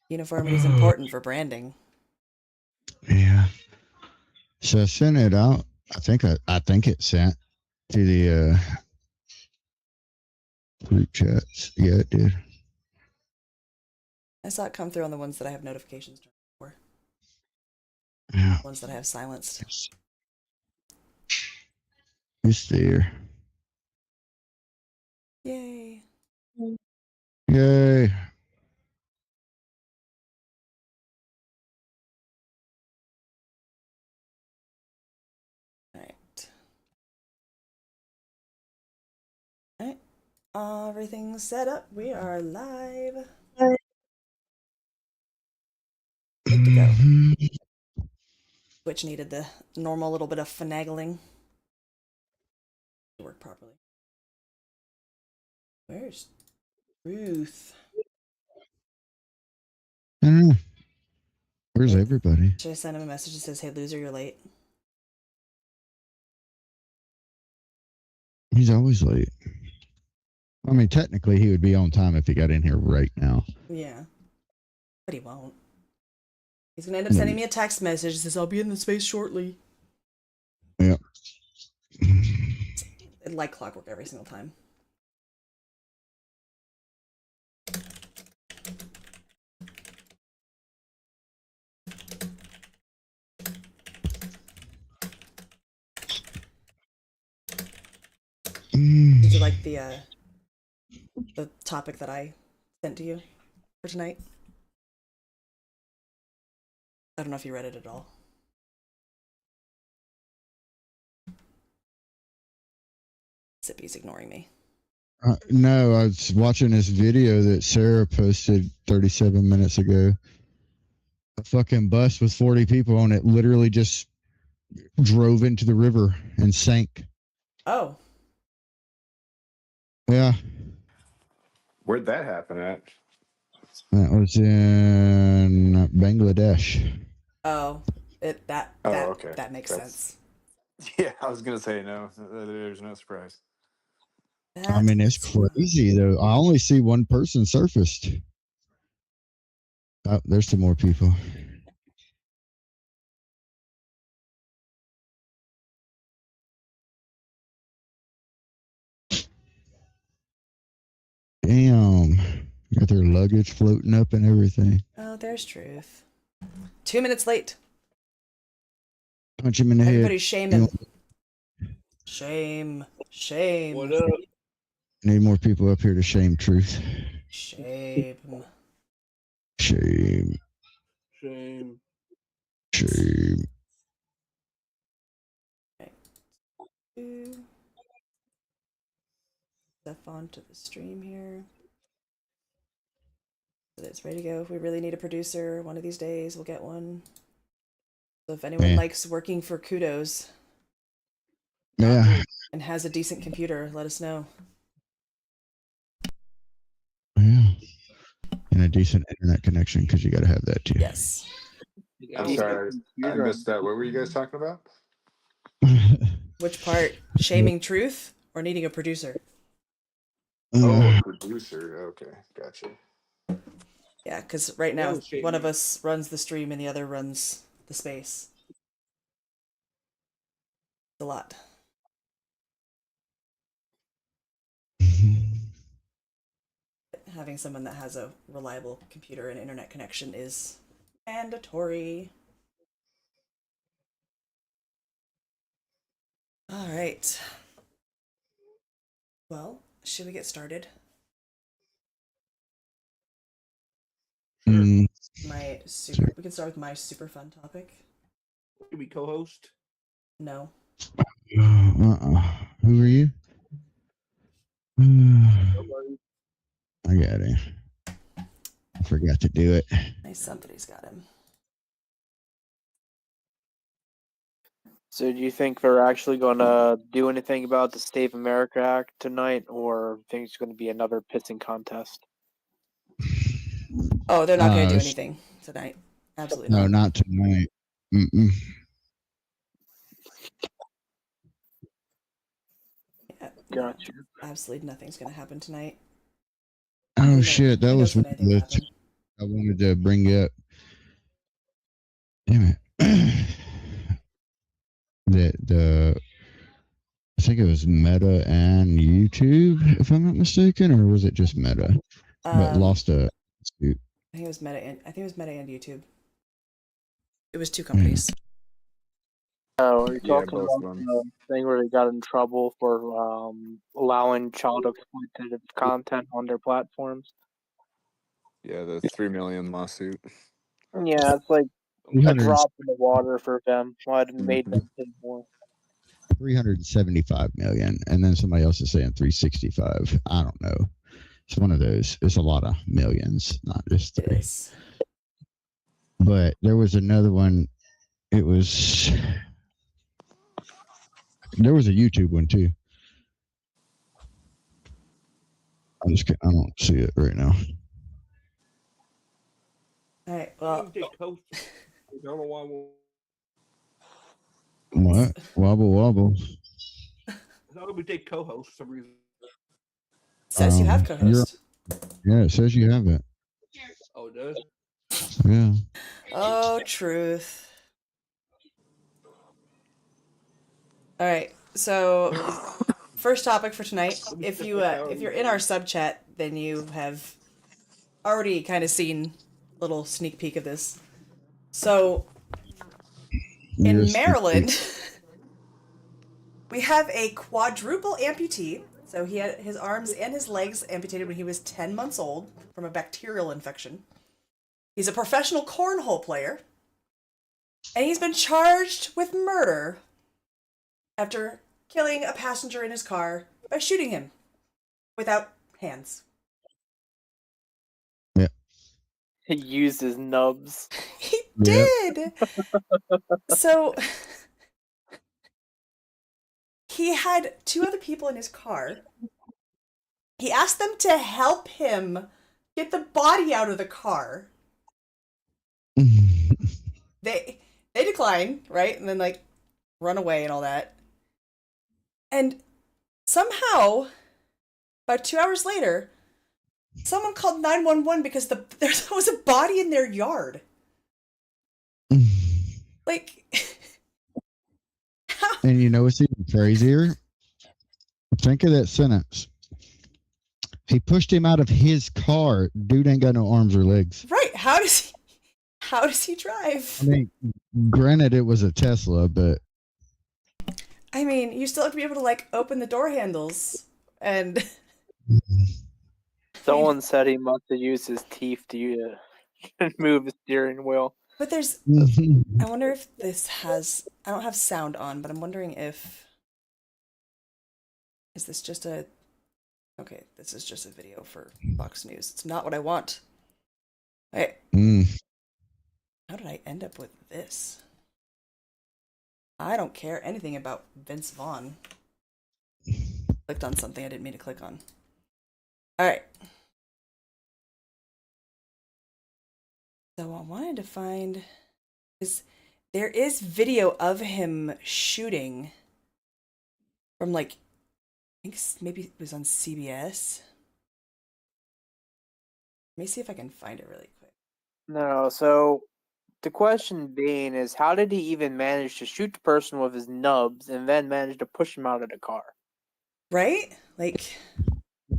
Uniformity is important for branding. Yeah. So I sent it out. I think it sent to the group chats. Yeah, it did. I saw it come through on the ones that I have notifications turned for. Yeah. Ones that I have silenced. It's there. Yay. Yay. Alright. Alright. Everything's set up. We are live. Good to go. Which needed the normal little bit of finagling to work properly. Where's Ruth? I don't know. Where's everybody? Should I send him a message that says, "Hey, loser, you're late"? He's always late. I mean, technically, he would be on time if he got in here right now. Yeah. But he won't. He's gonna end up sending me a text message that says, "I'll be in the space shortly." Yep. It's like clockwork every single time. Did you like the topic that I sent to you for tonight? I don't know if you read it at all. Sippy's ignoring me. No, I was watching this video that Sarah posted 37 minutes ago. A fucking bus with 40 people on it literally just drove into the river and sank. Oh. Yeah. Where'd that happen at? That was in Bangladesh. Oh. Okay. That makes sense. Yeah, I was gonna say no. There's no surprise. I mean, it's crazy though. I only see one person surfaced. Oh, there's some more people. Damn. Got their luggage floating up and everything. Oh, there's Truth. 2 minutes late. Punch him in the head. Everybody's shaming. Shame. Shame. What up? Need more people up here to shame Truth. Shame. Shame. Shame. Shame. Okay. Stuff onto the stream here. So it's ready to go. If we really need a producer, one of these days we'll get one. So if anyone likes working for Kudos, yeah, and has a decent computer, let us know. Yeah, and a decent internet connection because you got to have that too. Yes. I'm sorry, I missed that. What were you guys talking about? Which part? Shaming Truth or needing a producer? Oh, a producer. Okay, gotcha. Yeah, because right now one of us runs the stream and the other runs the space. It's a lot. Having someone that has a reliable computer and internet connection is mandatory. All right. Well, should we get started? Sure. We can start with my super fun topic. Can we co-host? No. Who are you? I got it. I forgot to do it. Nice, somebody's got him. So do you think they're actually going to do anything about the Save America Act tonight, or think it's going to be another pissing contest? Oh, they're not going to do anything tonight. Absolutely not. No, not tonight. Mm-mm. Yeah, gotcha. Absolutely nothing's going to happen tonight. Oh shit! That was I wanted to bring up. Damn it. The I think it was Meta and YouTube, if I'm not mistaken, or was it just Meta? But lost a suit. I think it was Meta and YouTube. It was two companies. Oh, are you Yeah, talking both about of them. the thing where they got in trouble for allowing child exploitative content on their platforms? Yeah, the 3 million lawsuit. Yeah, it's like a 300 drop in the water for them. Why didn't made Mhm. them pay more? 375 million, and then somebody else is saying 365. I don't know. It's one of those. It's a lot of millions, not just It three. is. But there was another one. It was there was a YouTube one too. I don't see it right now. All right. I Well, don't know why. What? Wobble wobble. I thought we did co-host for some reason. it says you have co-host. Yeah, it says you have it. Oh, it does. Yeah. Oh, truth. All right. So, first topic for tonight. If you're in our sub chat, then you have already kind of seen a little sneak peek of this. So, in Maryland, we have a quadruple amputee. So he had his arms and his legs amputated when he was 10 months old from a bacterial infection. He's a professional cornhole player. And he's been charged with murder after killing a passenger in his car by shooting him without hands. Yeah. He used his nubs. He did! So, he had two other people in his car. He asked them to help him get the body out of the car. They decline, right? And then like run away and all that. And somehow, about 2 hours later, someone called 911 because there was a body in their yard. Like, how? And you know what's even crazier? Think of that sentence. He pushed him out of his car. Dude ain't got no arms or legs. Right? How does he drive? I mean, granted, it was a Tesla, but I mean, you still have to be able to like open the door handles and. Someone said he must have used his teeth to move the steering wheel. But there's. I wonder if this has. I don't have sound on, but I'm wondering if. Is this just a. Okay, this is just a video for Fox News. It's not what I want. Hey, how did I end up with this? I don't care anything about Vince Vaughn. Clicked on something I didn't mean to click on. All right. So I wanted to find there is video of him shooting from like I think maybe it was on CBS. Let me see if I can find it really quick. No, so the question being is how did he even manage to shoot the person with his nubs and then manage to push him out of the car? Right? Like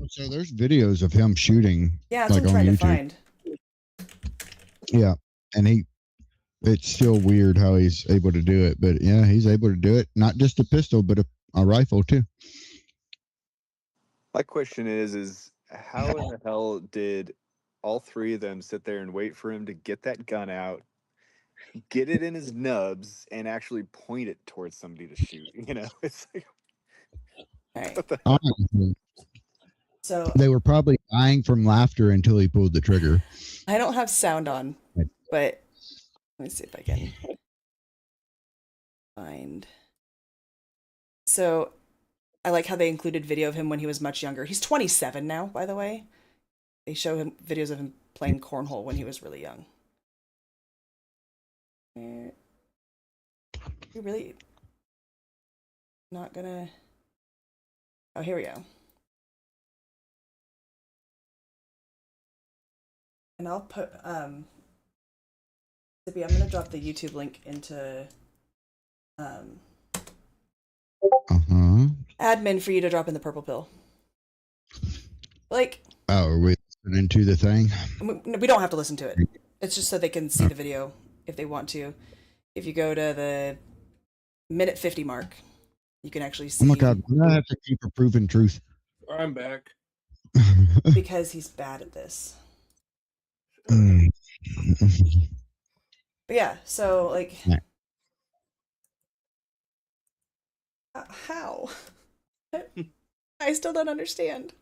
so there's videos of him shooting. Yeah, that's like what I'm on trying YouTube. to find. Yeah. And it's still weird how he's able to do it, but yeah, he's able to do it. Not just a pistol, but a rifle too. My question is how in the hell did all three of them sit there and wait for him to get that gun out, get it in his nubs, and actually point it towards somebody to shoot? You know, it's like, what the hell? Honestly, So they were probably dying from laughter until he pulled the trigger. I don't have sound on, but let me see if I can find. So I like how they included video of him when he was much younger. He's 27 now, by the way. They show him videos of him playing cornhole when he was really young. You really not gonna. Oh, here we go. And I'll put Zippy, I'm gonna drop the YouTube link into admin for you to drop in the purple pill. Like, oh, are we listening to the thing? we don't have to listen to it. It's just so they can see the video if they want to. If you go to the minute 50 mark, you can actually see. Oh my god, I have to keep approving truth. I'm back. Because he's bad at this. Mm. But yeah, so like, Yeah. How? I still don't understand.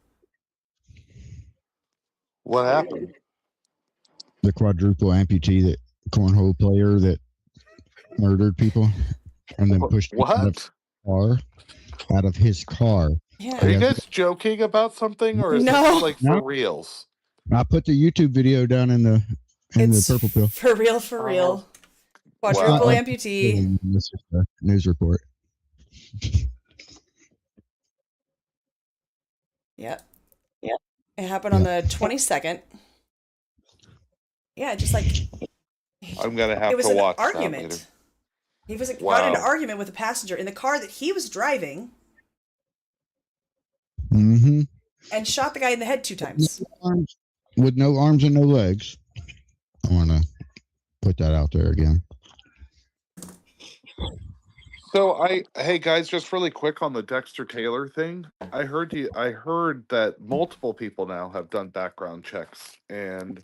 What happened? The quadruple amputee, that cornhole player that murdered people and then pushed people out of his car. Yeah. Are you guys joking about something, or is No. this like for reals? I put the YouTube video down in the purple pill. For real. Quadruple amputee. This is the news report. Yep. It happened on the 22nd. Yeah, just like I'm gonna have it was to an watch that later. argument. He was got in an argument with a passenger in the car that he was driving. Mm-hmm. And shot the guy in the head 2 times. With no arms and no legs. I want to put that out there again. So hey guys, just really quick on the Dexter Taylor thing. I heard that multiple people now have done background checks, and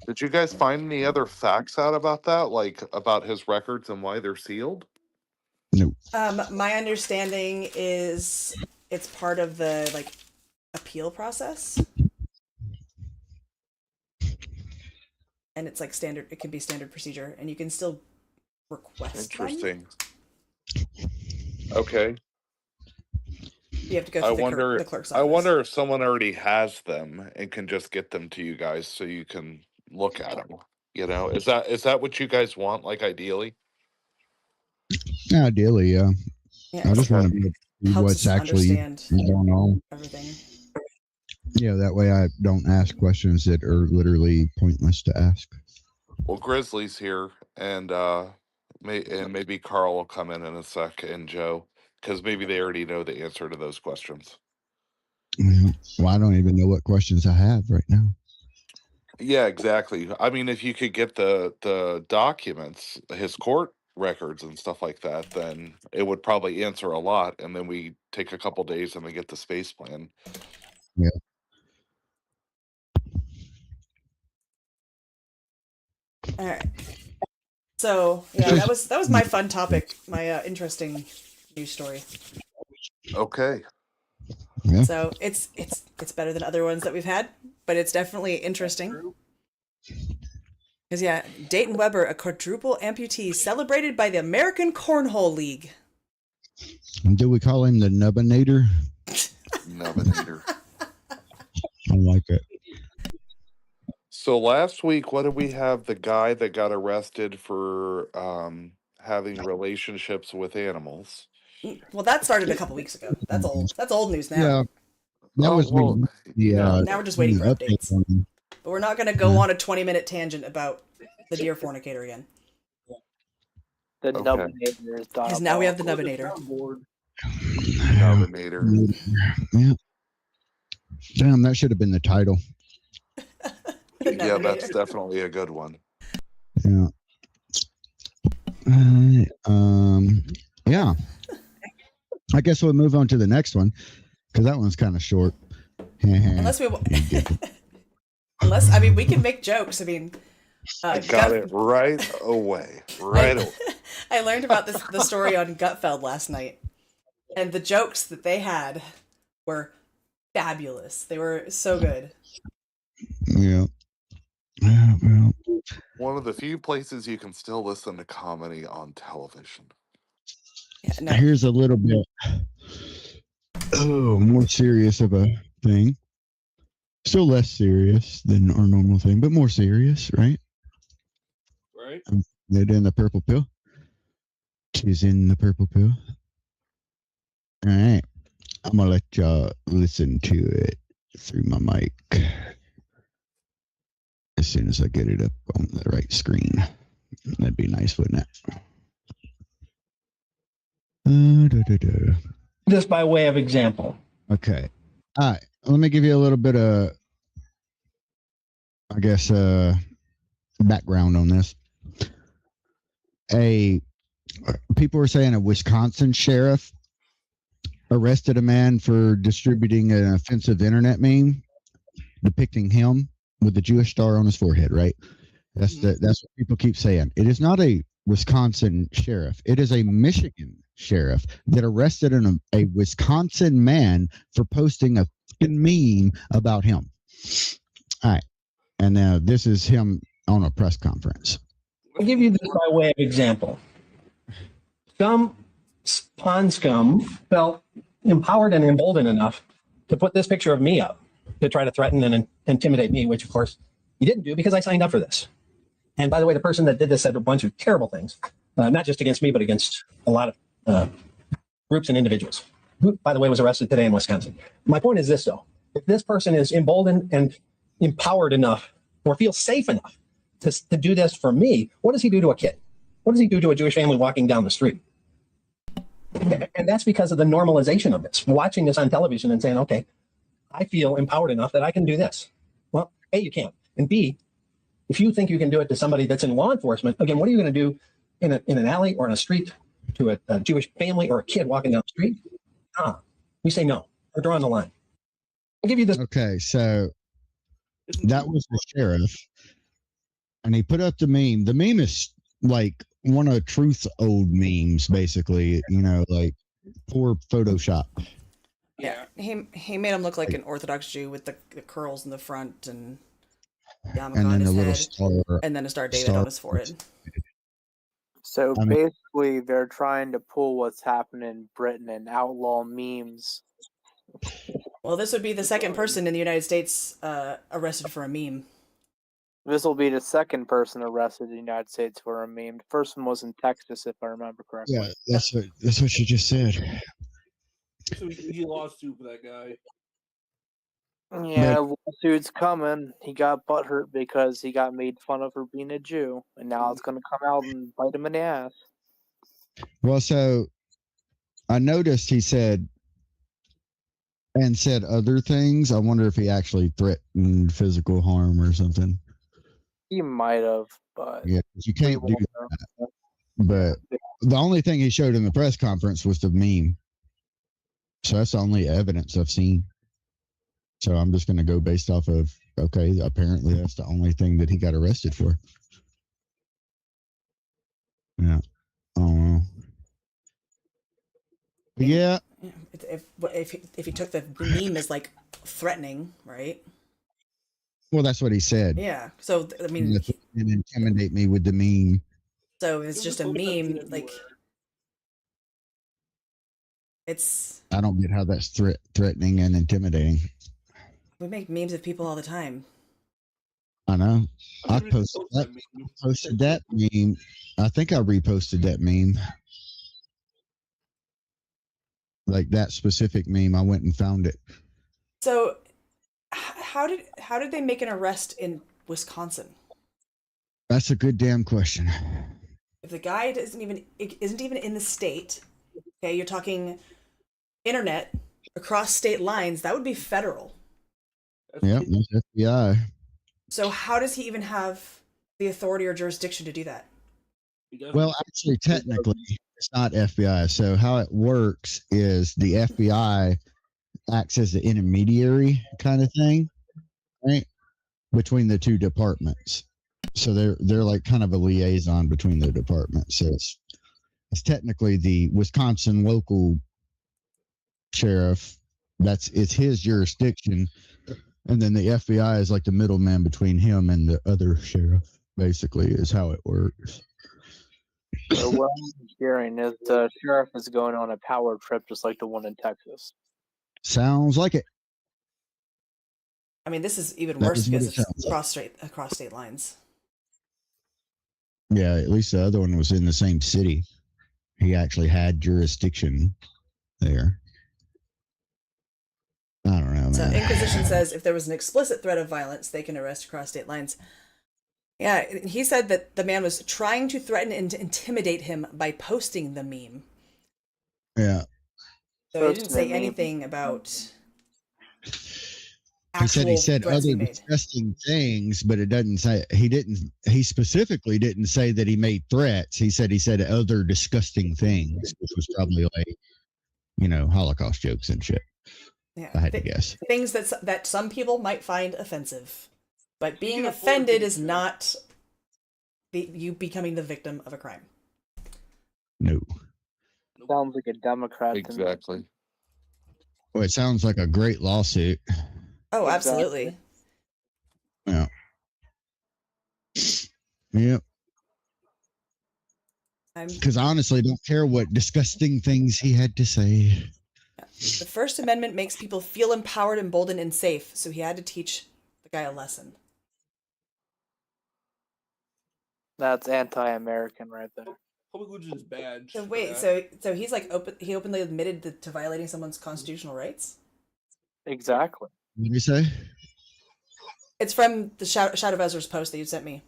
did you guys find any other facts out about that, like about his records and why they're sealed? No. My understanding is it's part of the like appeal process. And it's like standard, it can be standard procedure, and you can still request them. Interesting. Okay. You have to go through the clerk's office. I wonder if someone already has them and can just get them to you guys so you can look at them. You know, is that what you guys want? Like ideally? Ideally, yeah. I just want to see helps what's us actually understand going on. everything. Yeah, that way I don't ask questions that are literally pointless to ask. Well, Grizzly's here, and maybe Carl will come in a sec, and Joe, because maybe they already know the answer to those questions. Yeah. Well, I don't even know what questions I have right now. Yeah, exactly. I mean, if you could get the documents, his court records and stuff like that, then it would probably answer a lot, and then we take a couple days and we get the space plan. Yeah. All right. So yeah, that was my fun topic, my interesting news story. Okay. Yeah. So it's better than other ones that we've had, but it's definitely interesting. Because yeah, Dayton Weber, a quadruple amputee, celebrated by the American Cornhole League. And do we call him the Nubbinator? Nubbinator. I like it. So last week, what did we have? The guy that got arrested for having relationships with animals. Well, that started a couple weeks ago. That's old. That's old news now. Yeah. That was now we're just waiting for updates. But we're not going to go on a 20-minute tangent about the deer fornicator again. The Nubbinator is because now we have the Nubbinator. Nubbinator. Yeah. Damn, that should have been the title. Yeah, that's definitely a good one. Yeah. Yeah. I guess we'll move on to the next one because that one's kind of short. Unless I mean, we can make jokes. I mean, I got it right away. Right away. I learned about the story on Gutfeld last night, and the jokes that they had were fabulous. They were so good. Yeah. One of the few places you can still listen to comedy on television. Yeah, no. Here's a little bit more serious of a thing. Still less serious than our normal thing, but more serious, right? Right. It in the purple pill. She's in the purple pill. All right. I'm going to let y'all listen to it through my mic. as soon as I get it up on the right screen. That'd be nice, wouldn't it? Just by way of example. Okay. All right. Let me give you a little bit of, I guess, background on this. People were saying a Wisconsin sheriff arrested a man for distributing an offensive internet meme depicting him with the Jewish star on his forehead, right? That's what people keep saying. It is not a Wisconsin sheriff. It is a Michigan sheriff that arrested a Wisconsin man for posting a meme about him. All right. And now this is him on a press conference. I'll give you this by way of example. Some pond scum felt empowered and emboldened enough to put this picture of me up to try to threaten and intimidate me, which of course you didn't do because I signed up for this. And by the way, the person that did this said a bunch of terrible things, not just against me, but against a lot of groups and individuals, who, by the way, was arrested today in Wisconsin. My point is this, though. If this person is emboldened and empowered enough or feels safe enough to do this for me, what does he do to a kid? What does he do to a Jewish family walking down the street? And that's because of the normalization of this, watching this on television and saying, okay, I feel empowered enough that I can do this. Well, A, you can't. And B, if you think you can do it to somebody that's in law enforcement, again, what are you going to do in an alley or in a street to a Jewish family or a kid walking down the street? We say no. We're drawing the line. I'll give you this. Okay, so that was the sheriff, and he put up the meme. The meme is like one of Truth's old memes, basically, like poor Photoshop. Yeah, he made him look like an Orthodox Jew with the curls in the front and yarmulke And on then his the little head, star. and then a Star of David on his forehead. So I mean- basically, they're trying to pull what's happening in Britain and outlaw memes. Well, this would be the second person in the United States arrested for a meme. This will be the second person arrested in the United States for a meme. The first one was in Texas, if I remember correctly. Yeah, that's what you just said. So he lost to that guy. Yeah, lawsuit's coming. He got butthurt because he got made fun of for being a Jew, and now it's going to come out and bite him in the ass. Well, so I noticed he said other things. I wonder if he actually threatened physical harm or something. He might have, but Yeah, 'cause you can't do that. But the only thing he showed in the press conference was the meme. So that's the only evidence I've seen. So I'm just going to go based off of, okay, apparently that's the only thing that he got arrested for. Yeah. I don't know. But yeah. If he took the meme as like threatening, right? Well, that's what he said. Yeah. So I mean, And intimidate me with the meme. so it's just a meme, like it's. I don't get how that's threatening and intimidating. We make memes of people all the time. I know. I posted that meme. I think I reposted that meme. Like that specific meme. I went and found it. So, how did they make an arrest in Wisconsin? That's a good damn question. If the guy isn't even in the state, okay, you're talking internet across state lines. That would be federal. Yep, that's FBI. So how does he even have the authority or jurisdiction to do that? Well, actually, technically, it's not FBI. So how it works is the FBI acts as the intermediary kind of thing, right, between the two departments. So they're like kind of a liaison between the departments. So it's technically the Wisconsin local sheriff. It's his jurisdiction. And then the FBI is like the middleman between him and the other sheriff, basically, is how it works. So what I'm hearing is the sheriff is going on a power trip just like the one in Texas. Sounds like it. I mean, this is even That worse is what because it it's sounds like. across state lines. Yeah, at least the other one was in the same city. He actually had jurisdiction there. I don't know, So man. Inquisition says if there was an explicit threat of violence, they can arrest across state lines. Yeah, he said that the man was trying to threaten and to intimidate him by posting the meme. Yeah. So he didn't Posting say a meme. anything about He actual said threats he other made. disgusting things, but it doesn't say he specifically didn't say that he made threats. He said other disgusting things, which was probably like, Holocaust jokes and shit. Yeah, If I had to guess. things that some people might find offensive, but being can afford to offended be is sure. not you becoming the victim of a crime. No. Sounds like a Democrat to me. Exactly. Well, it sounds like a great lawsuit. Oh, Exactly. absolutely. Yeah. Yep. Because I honestly don't care what disgusting things he had to say. The First Amendment makes people feel empowered, emboldened, and safe, so he had to teach the guy a lesson. That's anti-American right there. Public religion's badge. So for wait, that. so he's like he openly admitted to violating someone's constitutional rights? Exactly. What did you say? It's from the Shadow of Ezra's post that you sent me.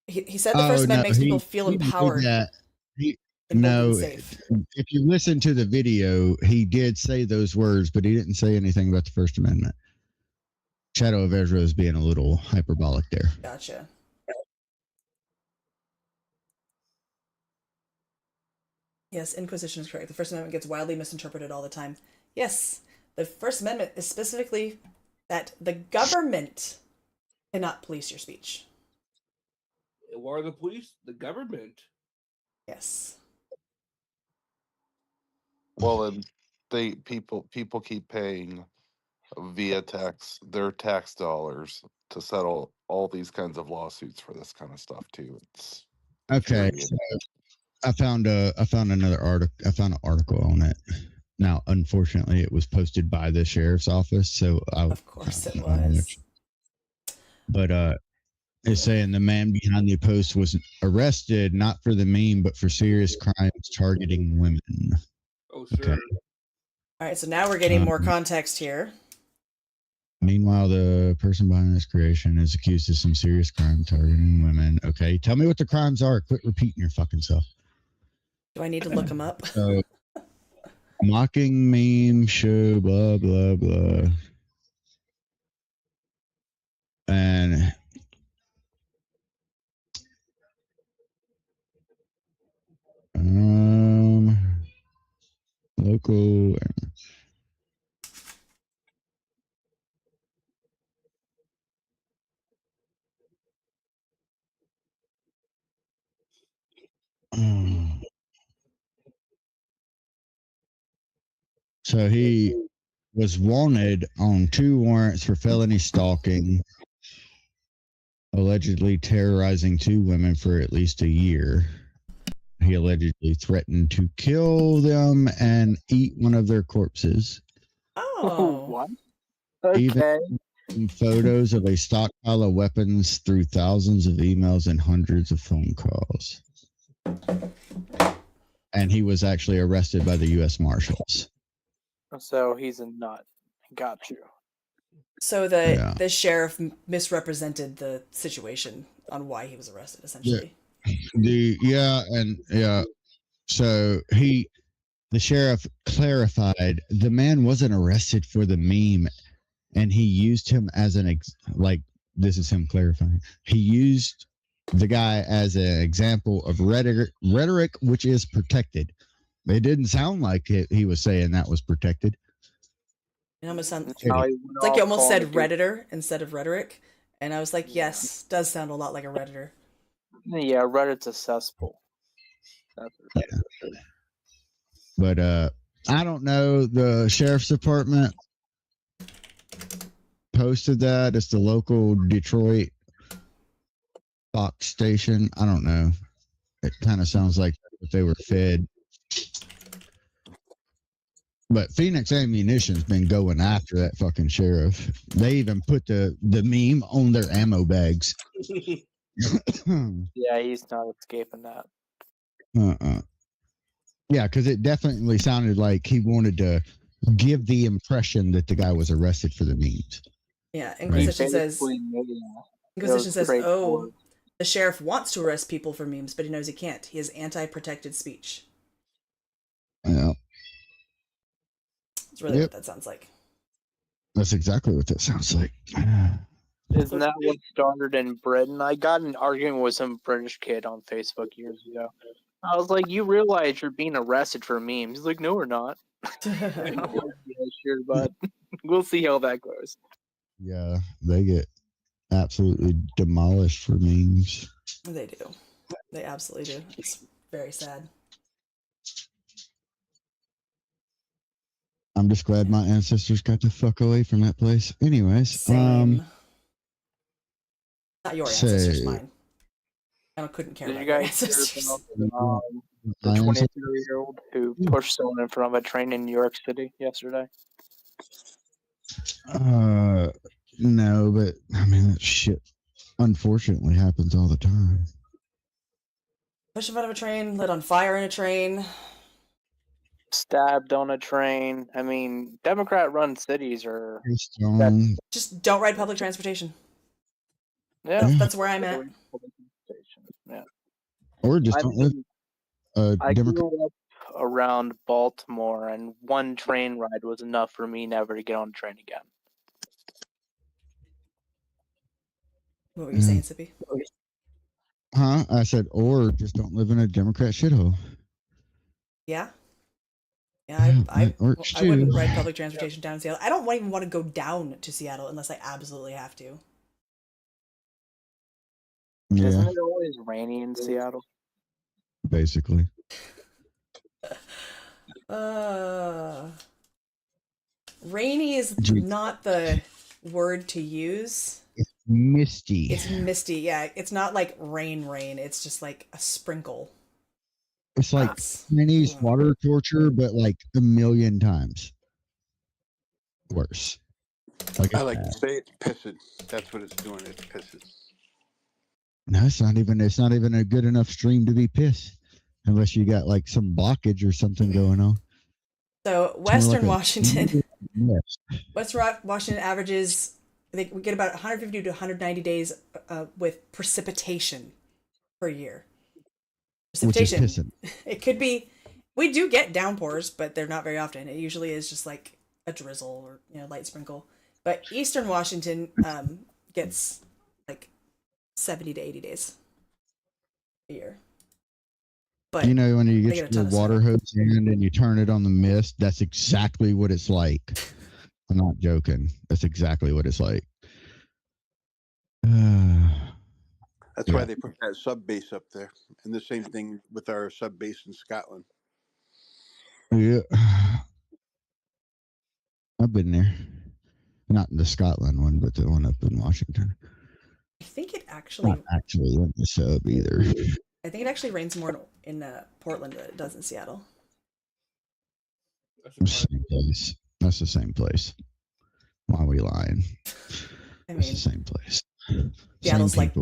He said the First Amendment makes people feel he made empowered, that. emboldened, and No, safe. if you listen to the video, he did say those words, but he didn't say anything about the First Amendment. Shadow of Ezra is being a little hyperbolic there. Gotcha. Yes, Inquisition is correct. The First Amendment gets wildly misinterpreted all the time. Yes, the First Amendment is specifically that the government cannot police your speech. What are the police? The government. Yes. Well, and people keep paying via their tax dollars to settle all these kinds of lawsuits for this kind of stuff too. It's Okay, infuriating. so I found another article. I found an article on it. Now, unfortunately, it was posted by the sheriff's office, so Of course it was. But it's saying the man behind the post was arrested not for the meme, but for serious crimes targeting women. Oh, sure. Okay. All right, so now we're getting more context here. Meanwhile, the person behind this creation is accused of some serious crime targeting women. Okay, tell me what the crimes are. Quit repeating your fucking self. Do I need to look them up? So, mocking meme show, blah, blah, blah. And local. So he was wanted on 2 warrants for felony stalking, allegedly terrorizing 2 women for at least a year. He allegedly threatened to kill them and eat one of their corpses. Oh. What? Okay. Even photos of a stockpile of weapons through thousands of emails and hundreds of phone calls. And he was actually arrested by the U.S. Marshals. So he's a nut. Got you. So the sheriff misrepresented the situation on why he was arrested, essentially. So the sheriff clarified the man wasn't arrested for the meme, and he used him as this is him clarifying. He used the guy as an example of rhetoric which is protected. It didn't sound like he was saying that was protected. It almost sounds It's like you almost said Redditor instead of rhetoric. And I was like, yes, does sound a lot like a Redditor. Yeah, Reddit's a cesspool. That's But I don't know. The sheriff's department posted that. It's the local Detroit Fox station. I don't know. It kind of sounds like they were fed. But Phoenix Ammunition's been going after that fucking sheriff. They even put the meme on their ammo bags. Yeah, he's not escaping that. Yeah, because it definitely sounded like he wanted to give the impression that the guy was arrested for the memes. Yeah, Inquisition says, oh, The sheriff wants to arrest people for memes, but he knows he can't. He has anti-protected speech. Yeah. It's really what that sounds like. That's exactly what that sounds like. Isn't that what started in Britain? I got in an argument with some British kid on Facebook years ago. I was like, "You realize you're being arrested for memes?" He's like, "No, we're not." I'm like, yeah, sure, but we'll see how that goes. Yeah, they get absolutely demolished for memes. They do. They absolutely do. It's very sad. I'm just glad my ancestors got the fuck away from that place. Anyways, Same. Not your say- ancestors, mine. I couldn't care Did about you your guys hear ancestors. about the my 23-year-old who pushed someone in front of a train in New York City yesterday? No, but I mean that shit unfortunately happens all the time. Push in front of a train, lit on fire in a train. Stabbed on a train. I mean, Democrat-run cities are. Just don't ride public transportation. Yeah, That's where I'm at. Yeah. Or just don't live. I Democrat. grew up around Baltimore, and one train ride was enough for me never to get on a train again. What were you saying, Sippy? Huh? I said, or just don't live in a Democrat shithole. Yeah. Yeah, I works wouldn't too. ride public transportation down to Seattle. I don't even want to go down to Seattle unless I absolutely have to. Yeah, Isn't it always rainy in Seattle? basically. Rainy is not the word to use. It's misty. It's misty, yeah. It's not like rain. It's just like a sprinkle. It's like Chinese water torture, but like a million times worse. Like I like to say it's pissing. That's what it's doing. It's pissing. No, it's not even a good enough stream to be pissed, unless you got like some blockage or something going on. So Western Washington averages, I think we get about 150 to 190 days with precipitation per year. Precipitation. Which is pissing. It could be, we do get downpours, but they're not very often. It usually is just like a drizzle or light sprinkle. But Eastern Washington gets like 70 to 80 days a year. But when you get your water hose in and you turn it on the mist, that's exactly what it's like. I'm not joking. That's exactly what it's like. That's why they put that sub base up there. And the same thing with our sub base in Scotland. Yeah. I've been there. Not the Scotland one, but the one up in Washington. I think it actually... Not actually in the sub either. I think it actually rains more in Portland than it does in Seattle. Same place. That's the same place. Why are we lying? I mean, it's the same place. Seattle's like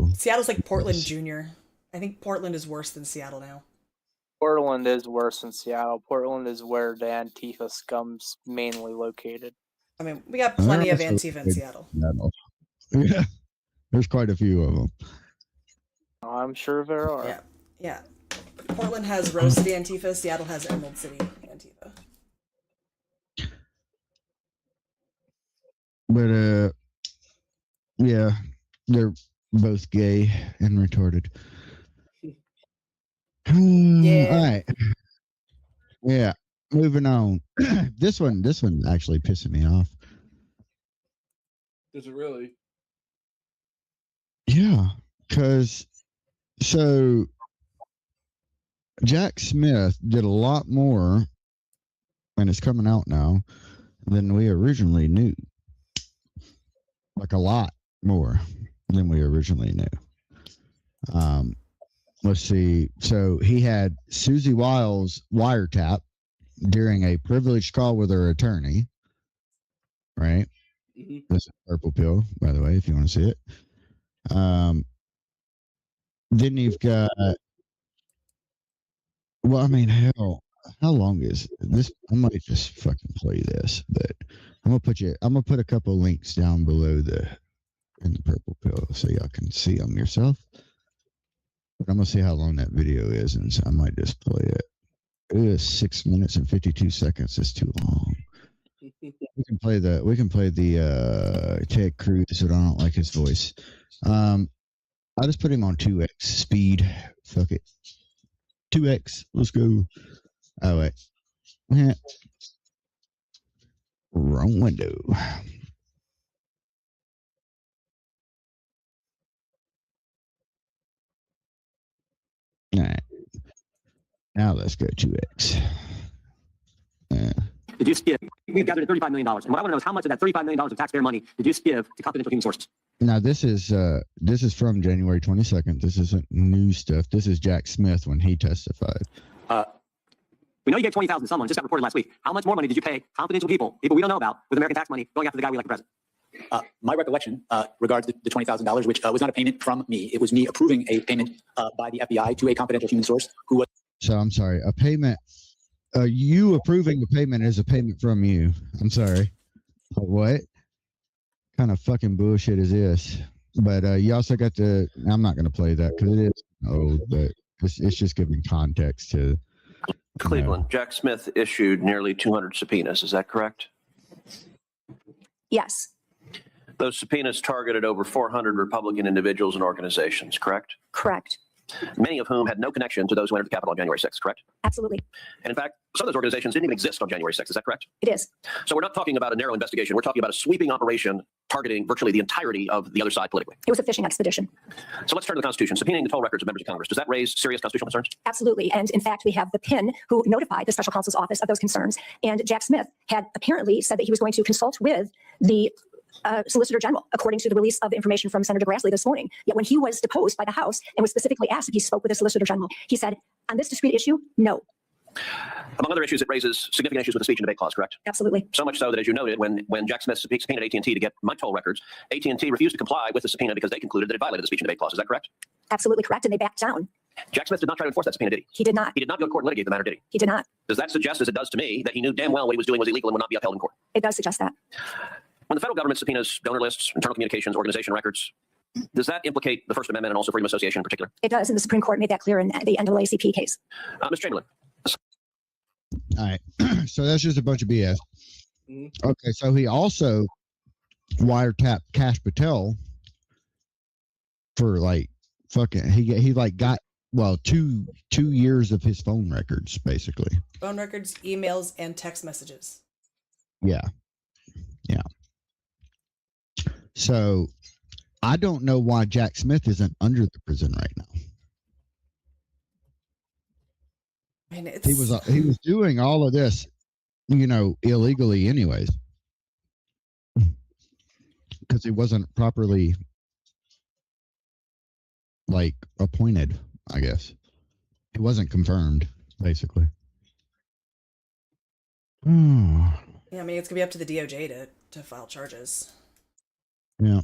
Portland Junior. I think Portland is worse than Seattle now. Portland is worse than Seattle. Portland is where the Antifa scum's mainly located. I mean, we got plenty of Antifa in Seattle. Yeah, there's quite a few of them. I'm sure there are. Yeah. Portland has Rose City Antifa. Seattle has Emerald City Antifa. But yeah, they're both gay and retarded. Yeah. All right. Yeah. Moving on. This one actually pissing me off. Is it really? Yeah, because so Jack Smith did a lot more, and it's coming out now, than we originally knew. Like a lot more than we originally knew. Let's see. So he had Susie Wiles wiretap during a privileged call with her attorney. Right? Mm-hmm. This is Purple Pill, by the way, if you want to see it. Then you've got, well, I mean, hell, how long is this? I might just fucking play this, but I'm gonna put a couple links down below in the Purple Pill so y'all can see them yourself. But I'm gonna see how long that video is, and so I might just play it. It is 6 minutes and 52 seconds. It's too long. We can play the Ted Cruz, but I don't like his voice. I'll just put him on 2x speed. Fuck it. 2x. Let's go. Oh wait. Wrong window. All right. Now let's go 2x. Did you give? We've gathered $35 million. And what I want to know is how much of that $35 million of taxpayer money did you give to confidential human sources? Now this is from January 22nd. This isn't new stuff. This is Jack Smith when he testified. We know you gave $20,000 to someone. Just got reported last week. How much more money did you pay confidential people we don't know about, with American tax money going after the guy we like the president? My recollection regards the $20,000, which was not a payment from me. It was me approving a payment by the FBI to a confidential human source who was. So I'm sorry. A payment. You approving the payment is a payment from you. I'm sorry. What kind of fucking bullshit is this? But you also got the. I'm not going to play that because it is old, but it's just giving context to. Cleveland. Jack Smith issued nearly 200 subpoenas. Is that correct? Yes. Those subpoenas targeted over 400 Republican individuals and organizations, correct? Correct. Many of whom had no connection to those who entered the Capitol on January 6th, correct? Absolutely. And in fact, some of those organizations didn't even exist on January 6th. Is that correct? It is. So we're not talking about a narrow investigation. We're talking about a sweeping operation targeting virtually the entirety of the other side politically. It was a fishing expedition. So let's turn to the Constitution. Subpoenaing the total records of members of Congress. Does that raise serious constitutional concerns? Absolutely. And in fact, we have the PIN who notified the special counsel's office of those concerns. And Jack Smith had apparently said that he was going to consult with the Solicitor General, according to the release of information from Senator Grassley this morning. Yet when he was deposed by the House and was specifically asked if he spoke with the Solicitor General, he said, on this discrete issue, no. Among other issues, it raises significant issues with the speech and debate clause, correct? Absolutely. So much so that, as you noted, when Jack Smith subpoenaed AT&T to get my toll records, AT&T refused to comply with the subpoena because they concluded that it violated the speech and debate clause. Is that correct? Absolutely correct. And they backed down. Jack Smith did not try to enforce that subpoena, did he? He did not. He did not go to court and litigate the matter, did he? He did not. Does that suggest, as it does to me, that he knew damn well what he was doing was illegal and would not be upheld in court? It does suggest that. When the federal government subpoenas donor lists, internal communications, organization records, does that implicate the First Amendment and also freedom of association in particular? It does. And the Supreme Court made that clear in the NAACP case. Ms. Chamberlain. All right. So that's just a bunch of BS. Okay. So he also wiretapped Cash Patel for like fucking, he like got, well, two years of his phone records, basically. Phone records, emails, and text messages. Yeah. Yeah. So I don't know why Jack Smith isn't under the prison right now. I mean, He was doing all of this, illegally anyways, because he wasn't properly like appointed, I guess. It wasn't confirmed, basically. Yeah, I mean, it's gonna be up to the DOJ to file charges. Yeah.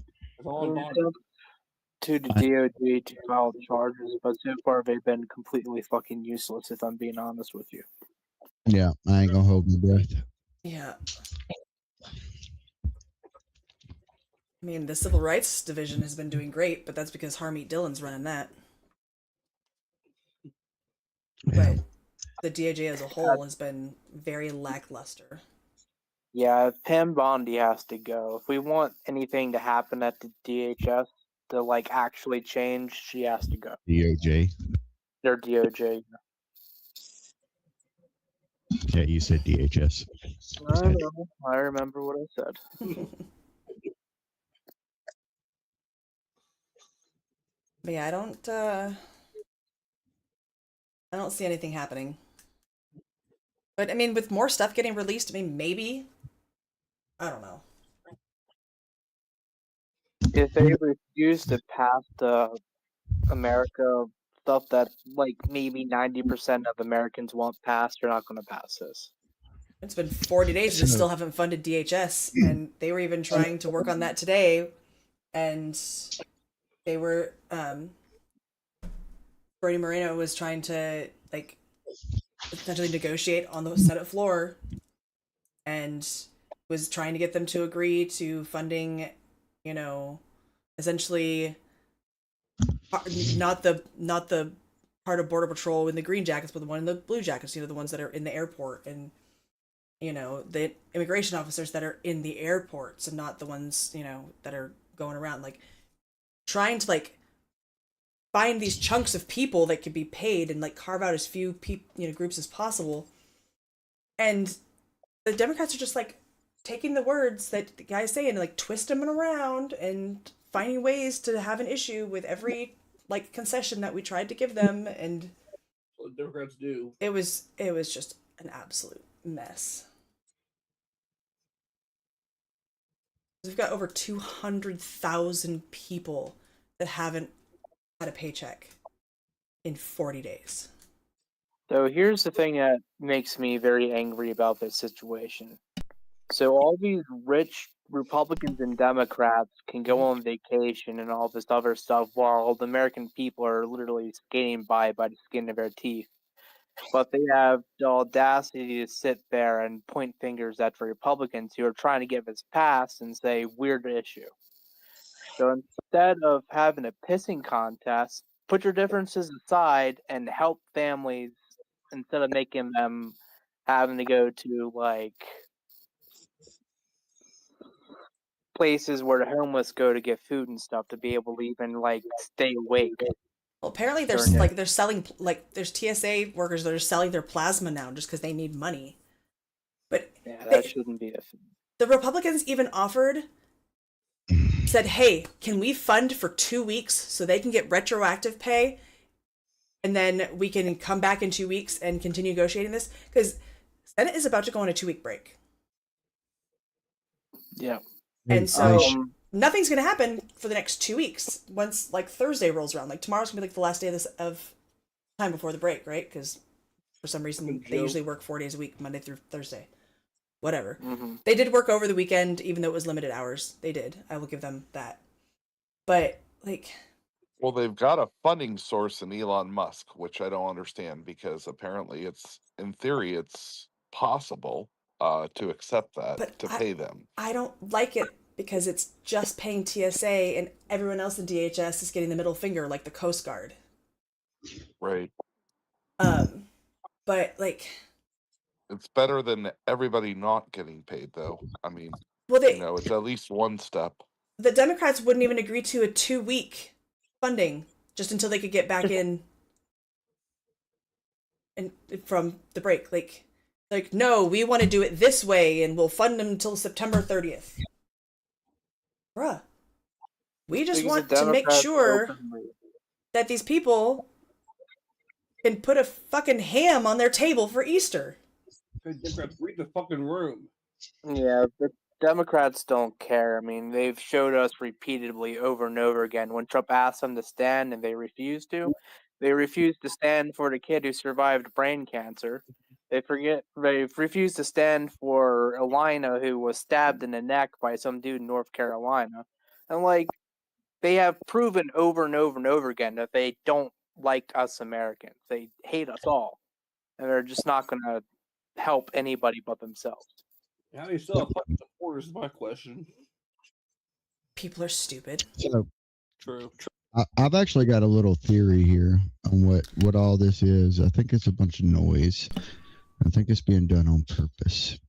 To the DOJ to file charges, but so far they've been completely fucking useless, if I'm being honest with you. Yeah, I ain't gonna hold my breath. Yeah. I mean, the Civil Rights Division has been doing great, but that's because Harmeet Dillon's running that. Yeah. But the DOJ as a whole has been very lackluster. Yeah, Pam Bondi has to go. If we want anything to happen at the DHS to like actually change, she has to go. DOJ. They're DOJ. Yeah, you said DHS. I know. I remember what I said. But yeah, I don't see anything happening. But I mean, with more stuff getting released, I mean, maybe. I don't know. If they refuse to pass the America stuff that like maybe 90% of Americans want passed, they're not going to pass this. It's been 40 days and they still haven't funded DHS, and they were even trying to work on that today, and they were Bernie Moreno was trying to like essentially negotiate on the Senate floor and was trying to get them to agree to funding, essentially not the part of Border Patrol in the green jackets, but the one in the blue jackets. The ones that are in the airport, and the immigration officers that are in the airports, and not the ones that are going around, like trying to like find these chunks of people that could be paid and like carve out as few groups as possible. And the Democrats are just like taking the words that the guy's saying and like twisting them around and finding ways to have an issue with every like concession that we tried to give them, and what Democrats do. It was just an absolute mess. We've got over 200,000 people that haven't had a paycheck in 40 days. So here's the thing that makes me very angry about this situation. So all these rich Republicans and Democrats can go on vacation and all this other stuff while the American people are literally skating by the skin of their teeth. But they have the audacity to sit there and point fingers at the Republicans who are trying to get this passed and say, we're the issue. So instead of having a pissing contest, put your differences aside and help families instead of making them having to go to like places where the homeless go to get food and stuff to be able to even like stay awake. Well, apparently there's they're selling, like there's TSA workers that are selling their plasma now just because they need money. But yeah, that shouldn't be a thing. The Republicans even said, hey, can we fund for 2 weeks so they can get retroactive pay, and then we can come back in 2 weeks and continue negotiating this? Because Senate is about to go on a 2-week break. Yeah. And so nothing's going to happen for the next 2 weeks. Once like Thursday rolls around, like tomorrow's going to be like the last day of time before the break, right? Because for some reason they usually work 4 days a week, Monday through Thursday. Whatever. Mm-hmm. They did work over the weekend, even though it was limited hours. They did. I will give them that. But like, well, they've got a funding source in Elon Musk, which I don't understand, because apparently in theory, it's possible to accept that, pay them. I don't like it because it's just paying TSA and everyone else in DHS is getting the middle finger like the Coast Guard. Right. But like, it's better than everybody not getting paid, though. I mean, it's at least one step. The Democrats wouldn't even agree to a 2-week funding just until they could get back in and from the break. Like, no, we want to do it this way and we'll fund them until September 30th. Bruh. We just want to make sure that these people can put a fucking ham on their table for Easter. Democrats, read the fucking room. Yeah, the Democrats don't care. I mean, they've showed us repeatedly over and over again when Trump asked them to stand and they refused to. They refused to stand for the kid who survived brain cancer. They refused to stand for Elena, who was stabbed in the neck by some dude in North Carolina. And like, they have proven over and over and over again that they don't like us Americans. They hate us all. And they're just not going to help anybody but themselves. How do you still have fucking supporters is my question. People are stupid. So, True. I've actually got a little theory here on what all this is. I think it's a bunch of noise. I think it's being done on purpose.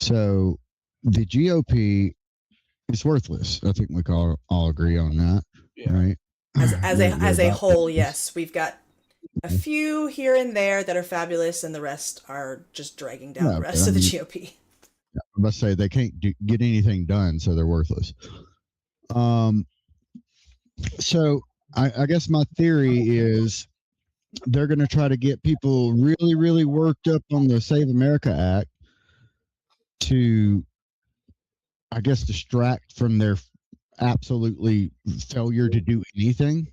So the GOP is worthless. I think we can all agree on that, right? As a whole, yes. We've got a few here and there that are fabulous, and the rest are just dragging down the rest of the GOP. I must say they can't get anything done, so they're worthless. So I guess my theory is they're going to try to get people really, really worked up on the Save America Act to, I guess, distract from their absolutely failure to do anything.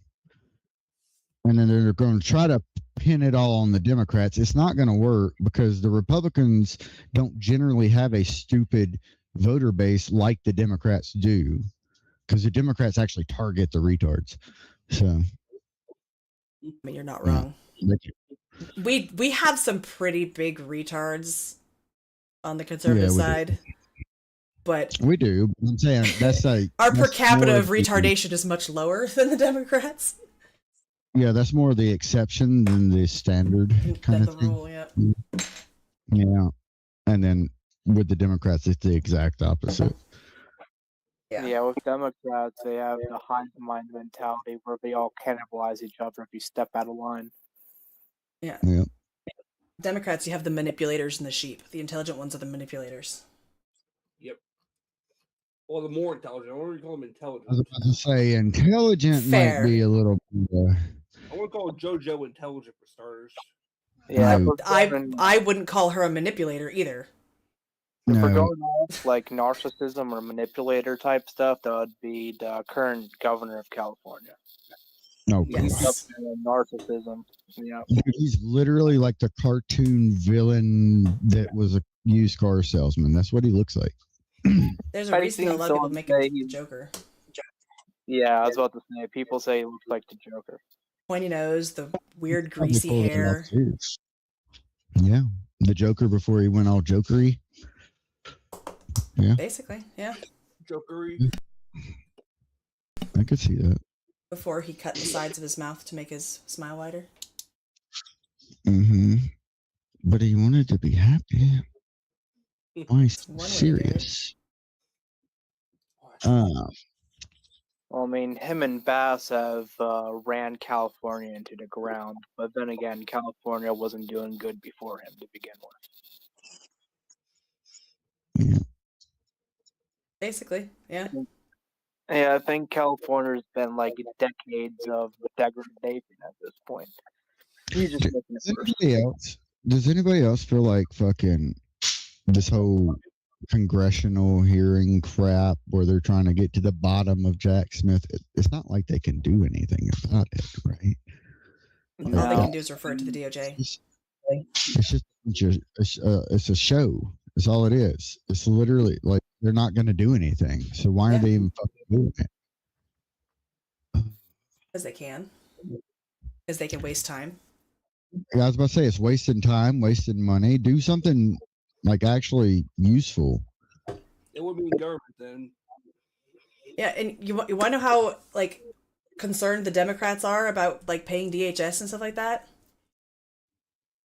And then they're going to try to pin it all on the Democrats. It's not going to work because the Republicans don't generally have a stupid voter base like the Democrats do, because the Democrats actually target the retards. So, I mean, you're not wrong. We have some pretty big retards on the conservative side. but We do. I'm saying that's like our per that's capita more of retardation is much lower than the Democrats. Yeah, that's more the exception than the standard kind Than of the thing. rule, yeah. Yeah, and then with the Democrats, it's the exact opposite. Yeah, with Democrats, they have the hive mind mentality where they all cannibalize each other if you step out of line. Yeah. Yeah. Democrats, you have the manipulators and the sheep. The intelligent ones are the manipulators. Yep. Well, the more intelligent. I don't really call them intelligent. I was about to say intelligent Fair. might be a little. I want to call JoJo intelligent for starters. Yeah, No. I wouldn't call her a manipulator either. if we're No. going off like narcissism or manipulator type stuff, that would be the current governor of California. No. He's up there in narcissism. Yeah. He's literally like the cartoon villain that was a used car salesman. That's what he looks like. There's a I've reason that a seen lot of people someone make say him Joker. Yeah, I was about to say, people say he looks like the Joker. Pointy nose, the weird Probably greasy pulled it hair. off, too. Yeah, the Joker before he went all jokery. Yeah, Basically, yeah. Jokery. I could see that. Before he cut the sides of his mouth to make his smile wider. Mm-hmm. But he wanted to be happy. Why It's one way to do it. serious? Well, I mean, him and Bass have ran California into the ground, but then again, California wasn't doing good before him to begin with. Basically, yeah. Yeah, I think California's been like decades of degradation at this point. He's just making it worse. Does anybody else feel like fucking this whole congressional hearing crap where they're trying to get to the bottom of Jack Smith? It's not like they can do anything about it, right? All they can do is refer to the DOJ. It's just it's a show. It's all it is. It's literally like they're not going to do anything. So why are they even fucking doing it? Because they can. Because they can waste time. Yeah, I was about to say it's wasting time, wasting money. Do something like actually useful. It would be government then. Yeah, and you want to know how like concerned the Democrats are about like paying DHS and stuff like that?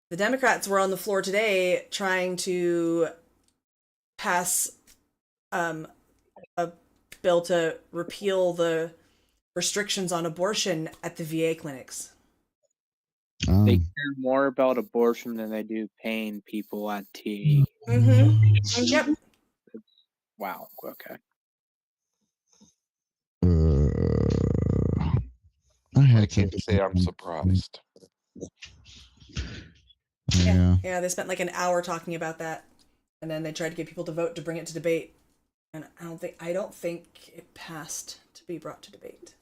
The Democrats were on the floor today trying to pass a bill to repeal the restrictions on abortion at the VA clinics. They care more about abortion than they do paying people at T. Mm-hmm. Yep. Wow. Okay. I can't say I'm surprised. Yeah, they spent like an hour talking about that, and then they tried to get people to vote to bring it to debate, and I don't think it passed to be brought to debate.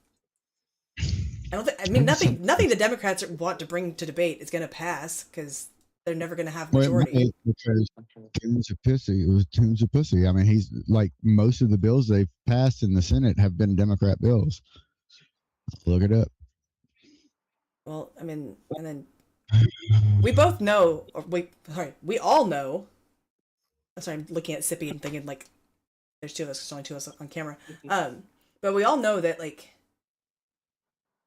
Nothing the Democrats want to bring to debate is going to pass because they're never going to have majority. Because Toombs a pussy. It was Toombs a pussy. I mean, he's like most of the bills they've passed in the Senate have been Democrat bills. Look it up. Well, I mean, and then we both know, or we all know. I'm sorry, I'm looking at Sippy and thinking like, there's two of us, there's only two of us on camera. But we all know that like,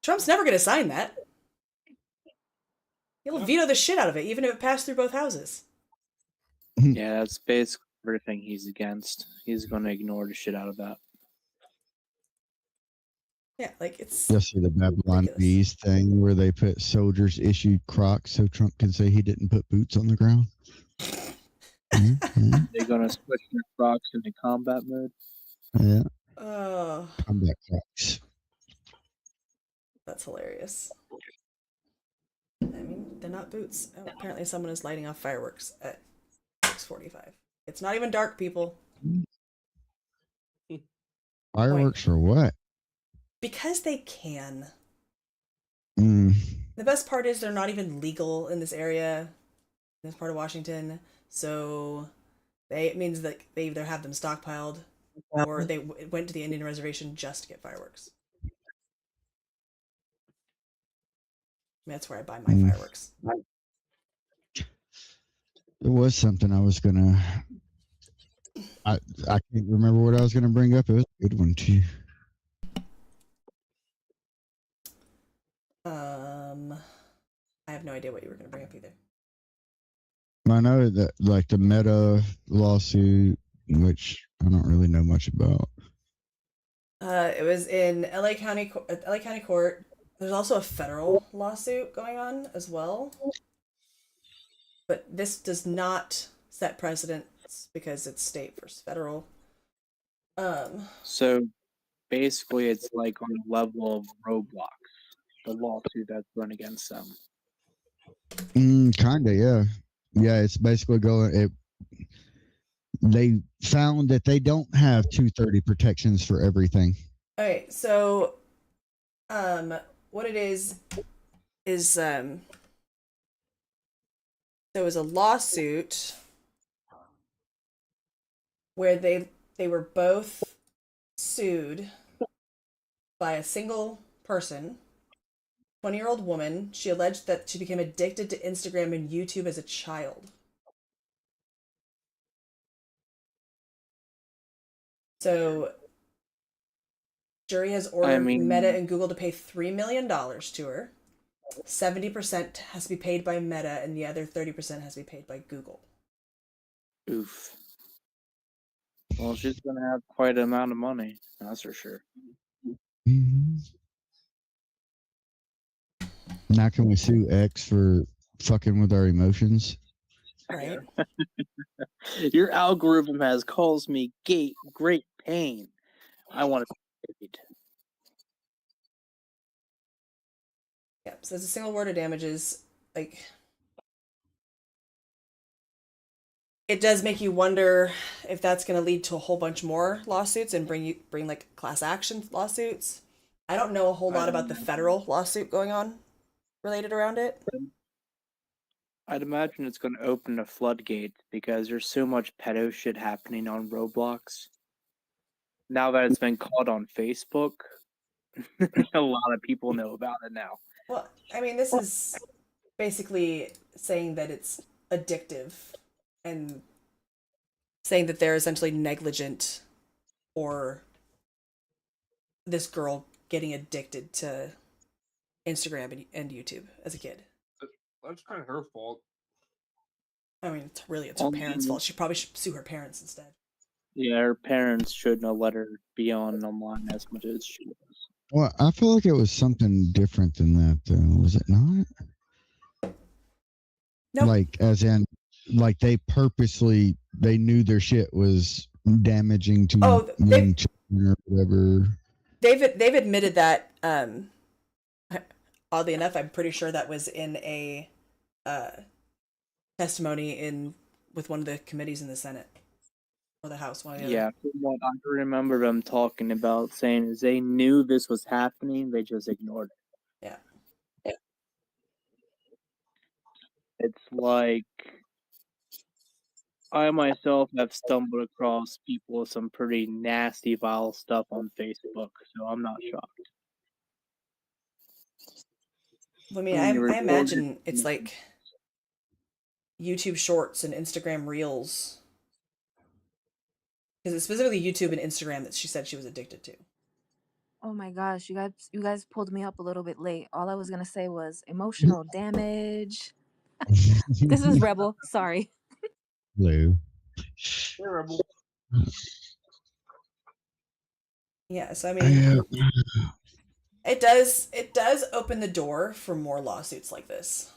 Trump's never going to sign that. He'll veto the shit out of it, even if it passed through both houses. Yeah, that's basically everything he's against. He's going to ignore the shit out of that. Yeah, like it's. You'll see the Babylon Bees thing where they put soldiers issued Crocs so Trump can say he didn't put boots on the ground. They're going to switch their Crocs into combat mode. Yeah. Oh. Combat Crocs. That's hilarious. I mean, they're not boots. Oh, apparently someone is lighting off fireworks at 6:45. It's not even dark, people. Fireworks for what? Because they can. Mm. The best part is they're not even legal in this area, in this part of Washington. So it means that they either have them stockpiled or they went to the Indian reservation just to get fireworks. That's where I buy my fireworks. There was something I was gonna I can't remember what I was going to bring up. It was a good one too. I have no idea what you were going to bring up either. I know that like the Meta lawsuit, which I don't really know much about. It was in LA County Court. There's also a federal lawsuit going on as well. But this does not set precedents because it's state versus federal. So basically, it's like on the level of Roblox, the lawsuit that's run against them. Kinda, yeah. Yeah, it's basically they found that they don't have 230 protections for everything. Okay, so what it is there was a lawsuit where they were both sued by a single person, 20-year-old woman. She alleged that she became addicted to Instagram and YouTube as a child. So jury has ordered Meta and Google to pay $3 million to her. 70% has to be paid by Meta and the other 30% has to be paid by Google. Oof. Well, she's going to have quite an amount of money, that's for sure. Mm-hmm. Now can we sue X for fucking with our emotions? Right. Your algorithm has caused me great pain. I want to be paid. Yeah, so it's a single word of damages. Like, it does make you wonder if that's going to lead to a whole bunch more lawsuits and bring like class action lawsuits. I don't know a whole lot about the federal lawsuit going on related around it. I'd imagine it's going to open a floodgate because there's so much pedo shit happening on Roblox. Now that it's been caught on Facebook, a lot of people know about it now. Well, I mean, this is basically saying that it's addictive and saying that they're essentially negligent or this girl getting addicted to Instagram and YouTube as a kid. That's kind of her fault. I mean, it's her parents' fault. She probably should sue her parents instead. Yeah, her parents shouldn't have let her be online as much as she was. Well, I feel like it was something different than that, though. Was it not? No. Like, as in, like they knew their shit was damaging to young children or whatever. They've admitted that. Oddly enough, I'm pretty sure that was in a testimony with one of the committees in the Senate or the House. One or the Yeah, other. from what I remember them talking about saying is they knew this was happening, they just ignored it. Yeah. It's like I myself have stumbled across people with some pretty nasty, vile stuff on Facebook, so I'm not shocked. I mean, I imagine it's like YouTube Shorts and Instagram Reels. Because it's specifically YouTube and Instagram that she said she was addicted to. Oh my gosh, you guys pulled me up a little bit late. All I was gonna say was emotional damage. This is Rebel. Sorry. Hello. Hey, Rebel. Yeah, so I mean, it does open the door for more lawsuits like this.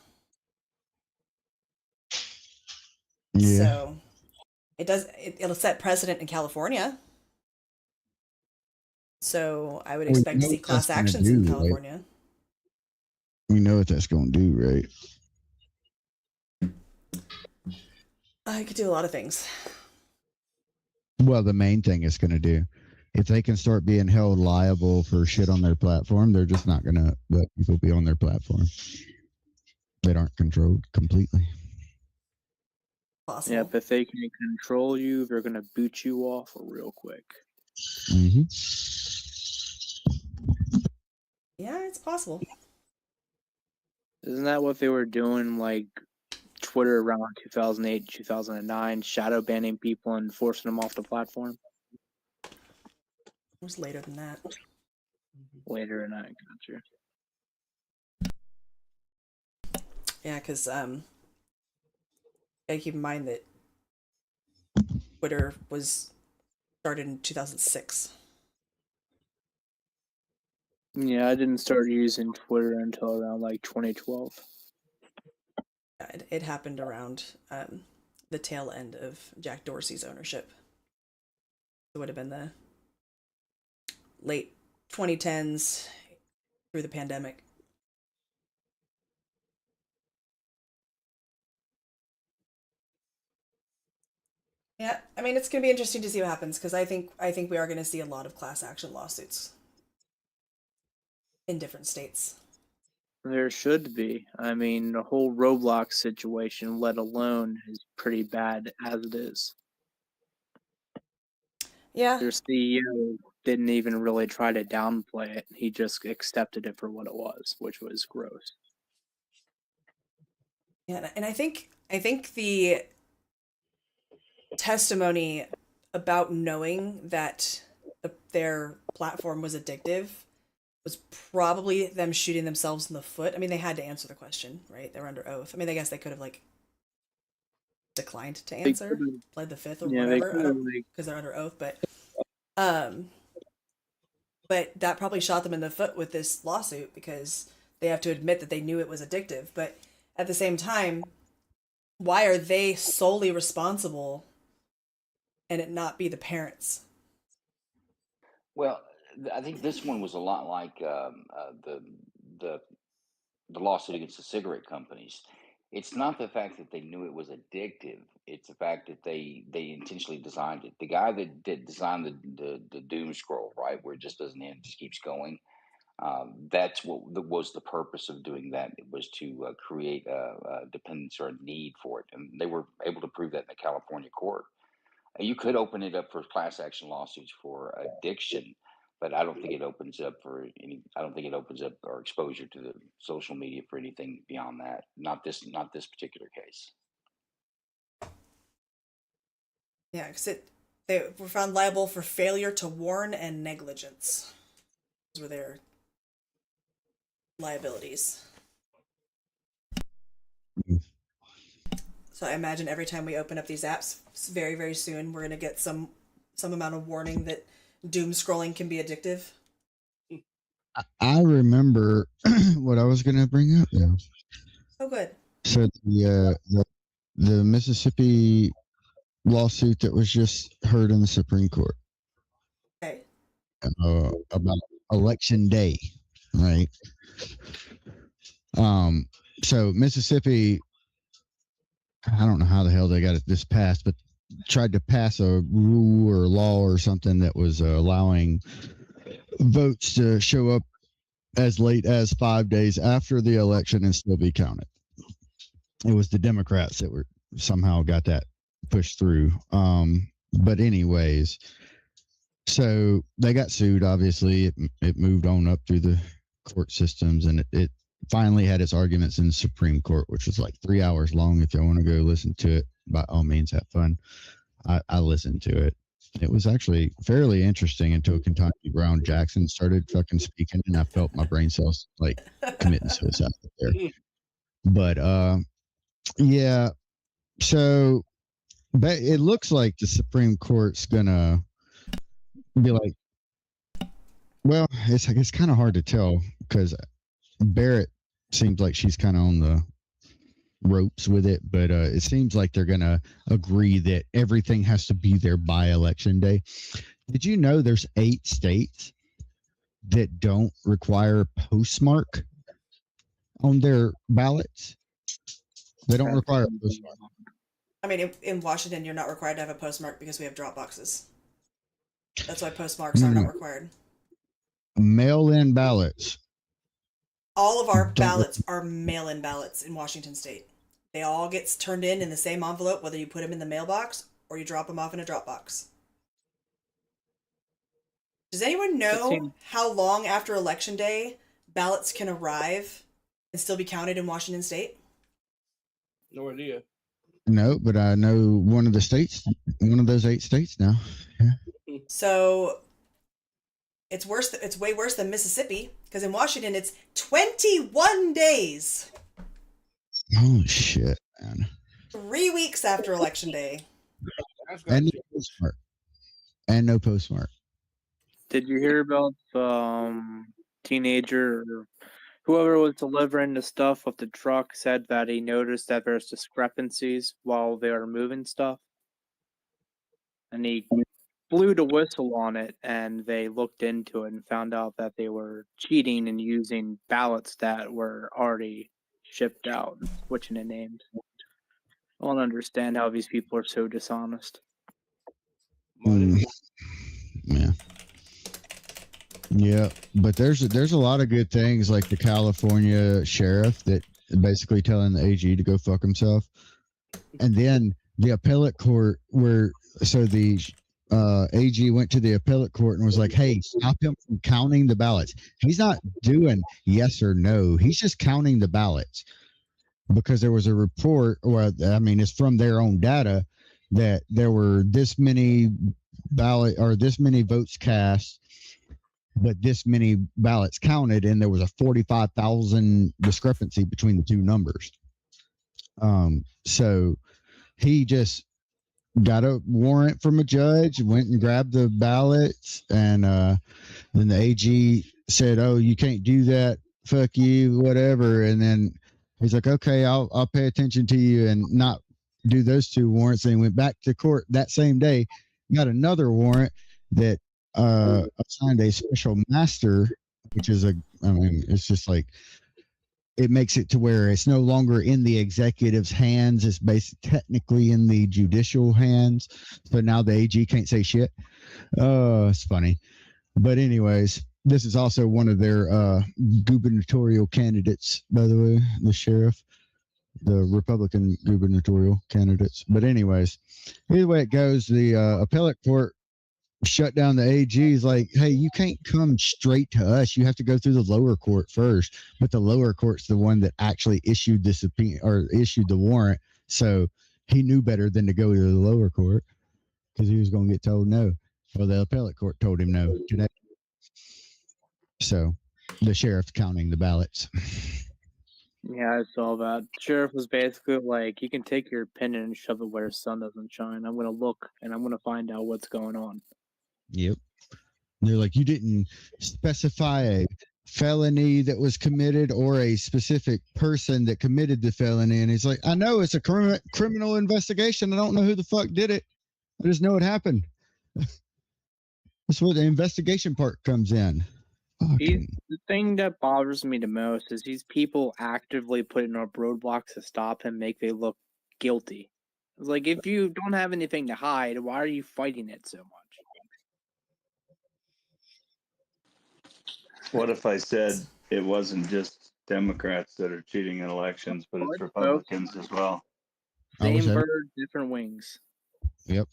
Yeah. So it'll set precedent in California. So I would expect to see class actions in California. Right? We know what that's going to do, right? I could do a lot of things. Well, the main thing it's going to do, if they can start being held liable for shit on their platform, they're just not going to let people be on their platform. They aren't controlled completely. Possible. Yep, if they can control you, they're going to boot you off real quick. Mm-hmm. Yeah, it's possible. Isn't that what they were doing, like, Twitter around 2008, 2009, shadow banning people and forcing them off the platform. It was later than that. Later in that, gotcha. Yeah, because gotta keep in mind that Twitter was started in 2006. Yeah, I didn't start using Twitter until around like 2012. Yeah, it happened around the tail end of Jack Dorsey's ownership. It would have been the late 2010s through the pandemic. Yeah, I mean it's gonna be interesting to see what happens because I think we are gonna see a lot of class action lawsuits in different states. There should be. I mean, the whole Roblox situation, let alone, is pretty bad as it is. Yeah. Their CEO didn't even really try to downplay it. He just accepted it for what it was, which was gross. Yeah, and I think the testimony about knowing that their platform was addictive was probably them shooting themselves in the foot. I mean, they had to answer the question, right? They were under oath. I mean, I guess they could have like declined to answer, pled the fifth or whatever, because they're under oath. But that probably shot them in the foot with this lawsuit because they have to admit that they knew it was addictive. But at the same time, why are they solely responsible and it not be the parents? Well, I think this one was a lot like the lawsuit against the cigarette companies. It's not the fact that they knew it was addictive; it's the fact that they intentionally designed it. The guy that designed the doom scroll, right, where it just doesn't end, just keeps going. That's what was the purpose of doing that. It was to create a dependence or a need for it, and they were able to prove that in the California court. You could open it up for class action lawsuits for addiction, but I don't think it opens up for any. I don't think it opens up or exposure to the social media for anything beyond that. Not this particular case. Yeah, because they were found liable for failure to warn and negligence. Those were their liabilities. So I imagine every time we open up these apps, very, very soon, we're going to get some amount of warning that doom scrolling can be addictive. I remember what I was going to bring up now. Oh, good. So the Mississippi lawsuit that was just heard in the Supreme Court. Okay. About election day, right? So Mississippi, I don't know how the hell they got this passed, but tried to pass a rule or law or something that was allowing votes to show up as late as 5 days after the election and still be counted. It was the Democrats that were somehow got that pushed through. But anyways, so they got sued. Obviously, it moved on up through the court systems, and it finally had its arguments in the Supreme Court, which was like 3 hours long. If you want to go listen to it, by all means, have fun. I listened to it. It was actually fairly interesting until Kentucky Brown Jackson started fucking speaking, and I felt my brain cells like committing suicide there. But yeah, so but it looks like the Supreme Court's gonna be like, well, it's kind of hard to tell because Barrett seems like she's kind of on the ropes with it, but it seems like they're gonna agree that everything has to be there by election day. Did you know there's 8 states that don't require a postmark on their ballots? They don't require a postmark. I mean, in Washington, you're not required to have a postmark because we have drop boxes. That's why postmarks are not required. Mail-in ballots. All of our ballots are mail-in ballots in Washington State. They all get turned in the same envelope, whether you put them in the mailbox or you drop them off in a drop box. Does anyone know how long after Election Day ballots can arrive and still be counted in Washington State? No idea. No, but I know one of the states, one of those 8 states now. Yeah. So it's worse. It's way worse than Mississippi, because in Washington it's 21 days. Oh shit, man! 3 weeks after Election Day. And no postmark. And no postmark. Did you hear about teenager or whoever was delivering the stuff with the truck said that he noticed that there's discrepancies while they were moving stuff? And he blew the whistle on it, and they looked into it and found out that they were cheating and using ballots that were already shipped out and switching the names. I don't understand how these people are so dishonest. Yeah. Yeah, but there's a lot of good things, like the California sheriff that basically telling the AG to go fuck himself, and then the appellate court so the AG went to the appellate court and was like, "Hey, stop him from counting the ballots. He's not doing yes or no. He's just counting the ballots." Because there was a report, or I mean, it's from their own data, that there were this many this many votes cast, but this many ballots counted, and there was a 45,000 discrepancy between the two numbers. So he just got a warrant from a judge, went and grabbed the ballots, and then the AG said, "Oh, you can't do that. Fuck you, whatever." And then he's like, "Okay, I'll pay attention to you and not do those 2 warrants." And he went back to court that same day, got another warrant that assigned a special master, which is it's just like, it makes it to where it's no longer in the executive's hands. It's technically in the judicial hands. So now the AG can't say shit. Oh, it's funny. But anyways, this is also one of their gubernatorial candidates, by the way, the sheriff, the Republican gubernatorial candidates. But anyways, either way it goes, the appellate court shut down the AG's like, "Hey, you can't come straight to us. You have to go through the lower court first." But the lower court's the one that actually issued the subpoena or issued the warrant. So he knew better than to go to the lower court, because he was going to get told no. Well, the appellate court told him no today. So the sheriff's counting the ballots. Yeah, I saw that. The sheriff was basically like, "You can take your opinion and shove it where the sun doesn't shine. I'm going to look and I'm going to find out what's going on." Yep. They're like, "You didn't specify a felony that was committed or a specific person that committed the felony." And he's like, "I know it's a criminal investigation. I don't know who the fuck did it. I just know it happened." That's where the investigation part comes in. The thing that bothers me the most is these people actively putting up roadblocks to stop him, make they look guilty. It's like, if you don't have anything to hide, why are you fighting it so much? What if I said it wasn't just Democrats that are cheating in elections, but it's Republicans as well? Same bird, different wings. Yep.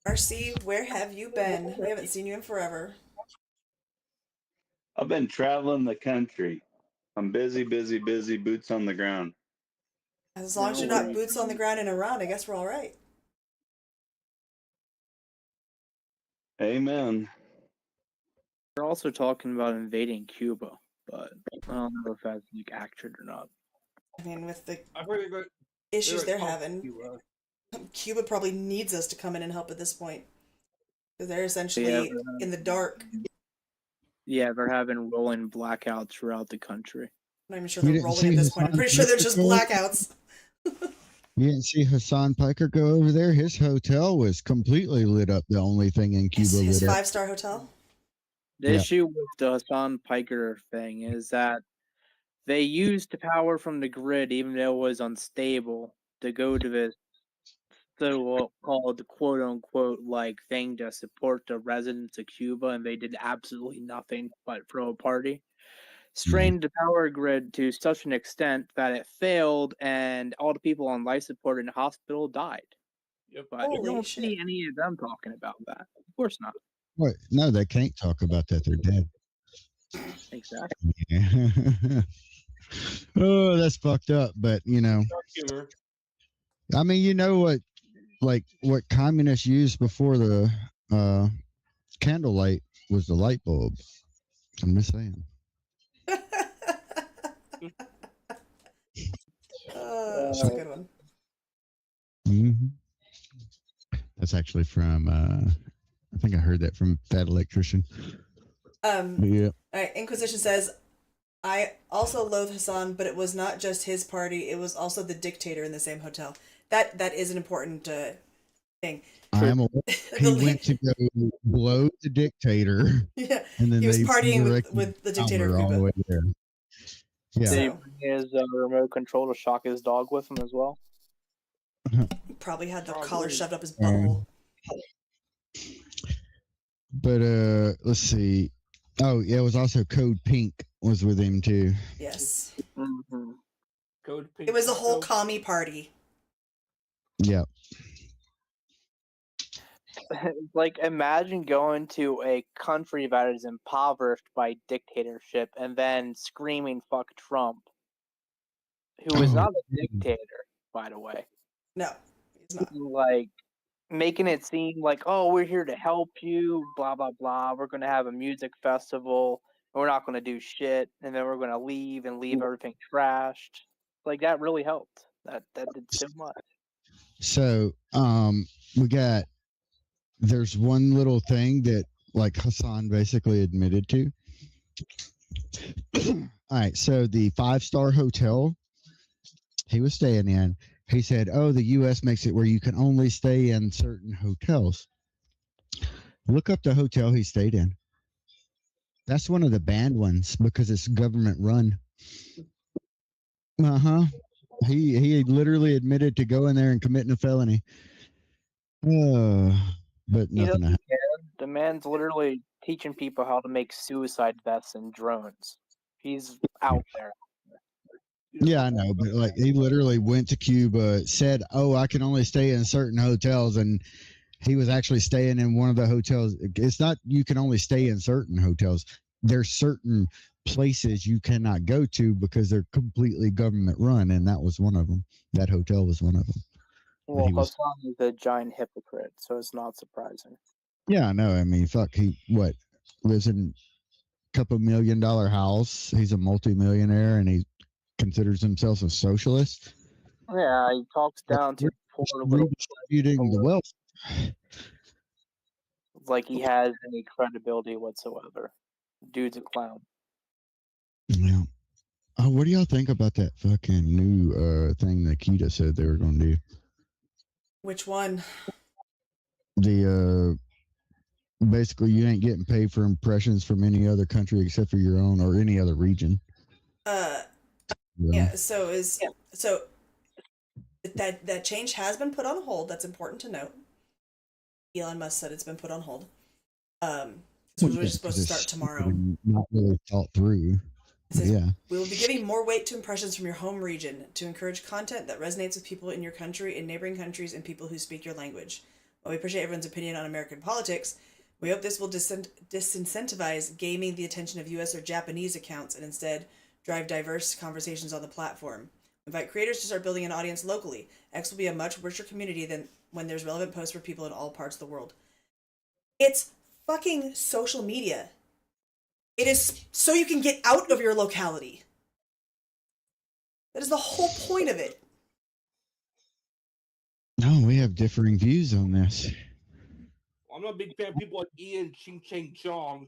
RC, where have you been? We haven't seen you in forever. I've been traveling the country. I'm busy, boots on the ground. As long as you're not boots on the ground in Iran, I guess we're all right. Amen. They're also talking about invading Cuba, but I don't know if that's like accurate or not. I mean, with the issues they're having, Cuba probably needs us to come in and help at this point, because they're essentially in the dark. Yeah, they're having rolling blackouts throughout the country. I'm not even sure they're rolling at this point. I'm pretty sure they're just blackouts. You didn't see Hassan Piker go over there? His hotel was completely lit up. The only thing in Cuba His lit up. 5-star hotel? The issue with the Hassan Piker thing is that they used the power from the grid, even though it was unstable, to go to this so-called quote-unquote like thing to support the residents of Cuba, and they did absolutely nothing but throw a party. Strained the power grid to such an extent that it failed, and all the people on life support in the hospital died. But you don't see any of them talking about that. Of course not. What? No, they can't talk about that. They're dead. Exactly. Yeah. Oh, that's fucked up. But you know, Dark humor. I mean, you know what communists used before the candlelight was the light bulb. I'm just saying. That's a good one. Mm-hmm. That's actually from. I think I heard that from Fat Electrician. Yeah. All right. Inquisition says, I also loathe Hassan, but it was not just his party; it was also the dictator in the same hotel. That is an important thing. I am aware. He went to go blow the dictator. Yeah, and then he was they partying redirected with the dictator of power all the Cuba. way there. Yeah. Did he bring his remote control to shock his dog with him as well? Probably had the collar shoved up his butthole. But let's see. Oh, yeah, it was also Code Pink was with him too. Yes. Mm-hmm. Code Pink. It was a whole commie party. Yeah. Like, imagine going to a country that is impoverished by dictatorship and then screaming "fuck Trump," who is not a dictator, by the way. No, he's not. Like, making it seem like, oh, we're here to help you, blah blah blah. We're gonna have a music festival, and we're not gonna do shit, and then we're gonna leave everything trashed. Like, that really helped. That did so much. So, there's one little thing that like Hassan basically admitted to. All right, so the 5-star hotel he was staying in, he said, "Oh, the U.S. makes it where you can only stay in certain hotels." Look up the hotel he stayed in. That's one of the banned ones because it's government run. He literally admitted to going there and committing a felony. But nothing. The man's literally teaching people how to make suicide vests and drones. He's out there. Yeah, I know, but like he literally went to Cuba, said, "Oh, I can only stay in certain hotels," and he was actually staying in one of the hotels. It's not you can only stay in certain hotels. There's certain places you cannot go to because they're completely government run, and that was one of them. That hotel was one of them. Well, Hassan is a giant hypocrite, so it's not surprising. Yeah, I know. I mean, fuck, he lives in a couple $1 million house. He's a multimillionaire, and he considers himself a socialist. Yeah, he talks down to poor little redistributing the wealth. Like he has any credibility whatsoever. Dude's a clown. Yeah. Oh, what do y'all think about that fucking new thing Nikita said they were going to do? Which one? The basically you ain't getting paid for impressions from any other country except for your own or any other region. Yeah. So that change has been put on hold. That's important to note. Elon Musk said it's been put on hold. This was supposed to start tomorrow. Not really thought through. Says, yeah. We will be giving more weight to impressions from your home region to encourage content that resonates with people in your country, in neighboring countries, and people who speak your language. While we appreciate everyone's opinion on American politics, we hope this will disincentivize gaming the attention of U.S. or Japanese accounts and instead drive diverse conversations on the platform. We invite creators to start building an audience locally. X will be a much richer community than when there's relevant posts for people in all parts of the world. It's fucking social media. It is so you can get out of your locality. That is the whole point of it. No, we have differing views on this. I'm not a big fan of people like Ian Ching Chong.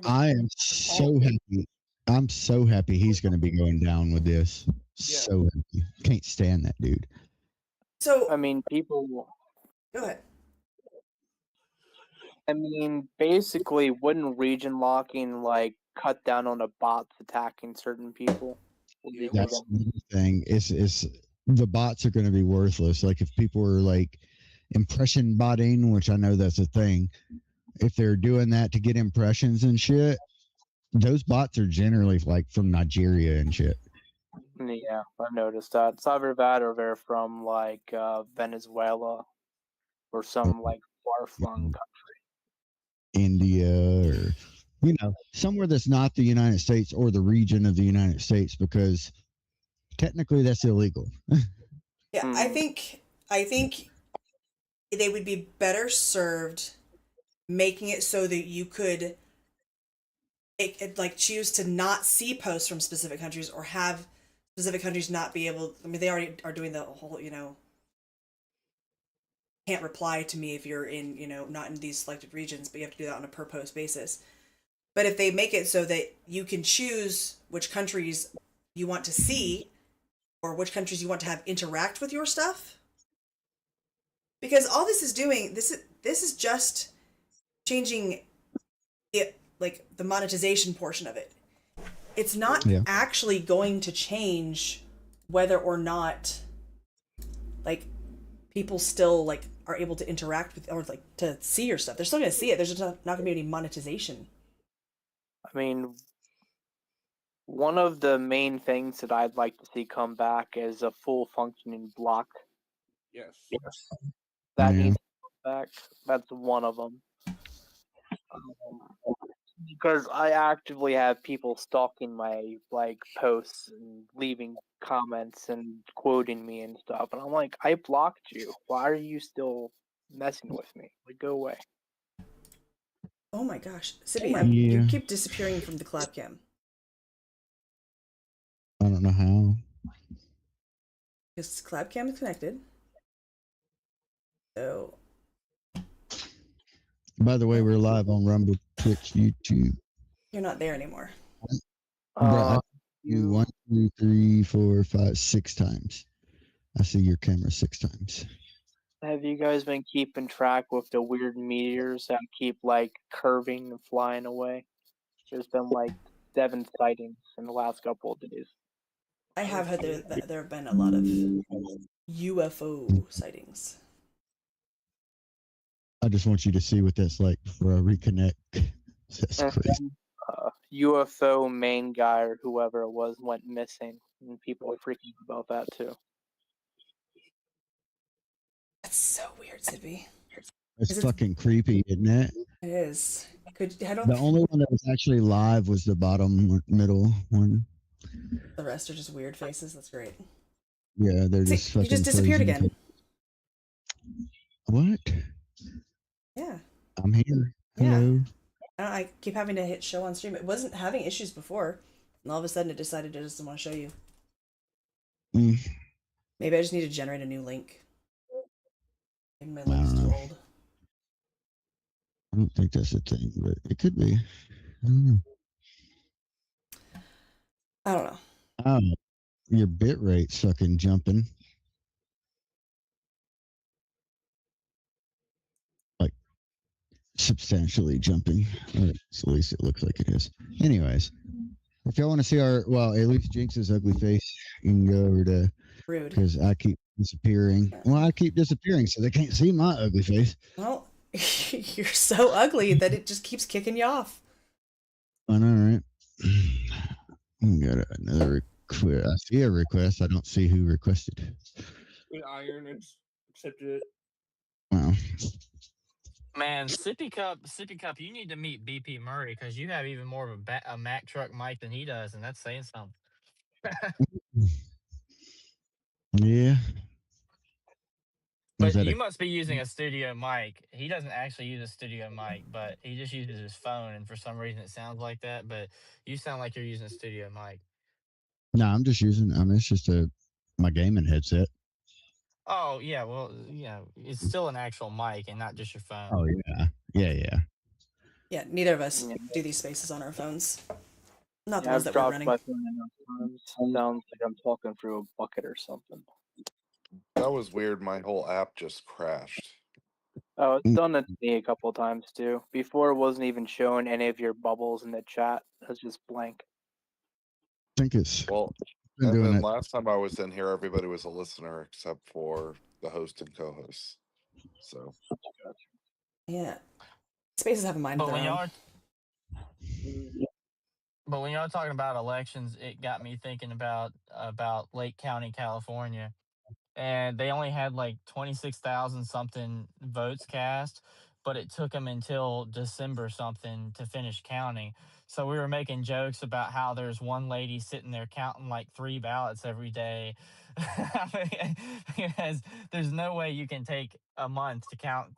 I am so happy. I'm so happy he's going to be going down with this. Yeah. So happy. Can't stand that dude. So I mean, people. Go ahead. I mean, basically, wouldn't region locking like cut down on the bots attacking certain people? That's the thing. It's the bots are going to be worthless. Like if people were like impression botting, which I know that's a thing, if they're doing that to get impressions and shit, those bots are generally like from Nigeria and shit. Yeah, I've noticed that. It's either that or they're from like Venezuela or some like far-flung country. India or somewhere that's not the United States or the region of the United States, because technically that's illegal. Yeah, I think they would be better served making it so that you could like choose to not see posts from specific countries or have specific countries not be able. I mean, they already are doing the whole, can't reply to me if you're in, not in these selected regions, but you have to do that on a per post basis. But if they make it so that you can choose which countries you want to see or which countries you want to have interact with your stuff, because all this is doing, this is just changing it, like the monetization portion of it. It's not actually going to change whether or not like people still like are able to interact with or like to see your stuff. They're still going to see it. There's just not going to be any monetization. I mean, one of the main things that I'd like to see come back is a full functioning block. Yes. That needs to come back. That's one of them. Because I actively have people stalking my posts and leaving comments and quoting me and stuff, and I'm like, I blocked you. Why are you still messing with me? Like, go away. Oh my gosh, Sippy, you keep disappearing from the clap cam. I don't know how. Because clap cam is connected. So. By the way, we're live on Rumble, Twitch, YouTube. You're not there anymore. Bro, you 1, 2, 3, 4, 5, 6 times. I see your camera 6 times. Have you guys been keeping track with the weird meteors that keep curving and flying away? There's been 7 sightings in the last couple of days. I have heard there have been a lot of UFO sightings. I just want you to see what that's like before I reconnect. That's crazy. UFO main guy or whoever it was went missing, and people are freaking about that too. That's so weird, Sippy. It's fucking creepy, isn't it? It is. The only one that was actually live was the bottom middle one. The rest are just weird faces. That's great. Yeah, they're just fucking. You just disappeared again. What? Yeah. I'm here. Hello. I keep having to hit show on stream. It wasn't having issues before, and all of a sudden it decided it doesn't want to show you. Maybe I just need to generate a new link. Maybe my link's too old. I don't think that's a thing, but it could be. I don't know. I don't know. Oh, your bit rate's fucking jumping. Like, substantially jumping. Or at least it looks like it is. Anyways, if y'all want to see at least Jinx's ugly face, you can go over to. Rude. Because I keep disappearing. Well, I keep disappearing, so they can't see my ugly face. Well, you're so ugly that it just keeps kicking you off. I know, right? Got another request. I see a request. I don't see who requested. Iron accepted it. Wow. Man, Sippy Cup, you need to meet BP Murray because you have even more of a Mack truck mic than he does, and that's saying something. Yeah. But you must be using a studio mic. He doesn't actually use a studio mic, but he just uses his phone, and for some reason it sounds like that. But you sound like you're using a studio mic. No, I'm just using. It's just my gaming headset. Oh yeah, well it's still an actual mic and not just your phone. Oh yeah. Yeah, neither of us do these spaces on our phones. Not the ones I've that we're dropped running. my phone enough times. Sounds like I'm talking through a bucket or something. That was weird. My whole app just crashed. Oh, it's done it to me a couple of times too. Before it wasn't even showing any of your bubbles in the chat. It was just blank. I think it's and then last time I was in here, everybody was a listener except for the host and co-hosts. So yeah, spaces have a mind of their own. But when y'all talking about elections, it got me thinking about Lake County, California, and they only had 26,000 something votes cast, but it took them until December something to finish counting. So we were making jokes about how there's one lady sitting there counting like 3 ballots every day. Because there's no way you can take a month to count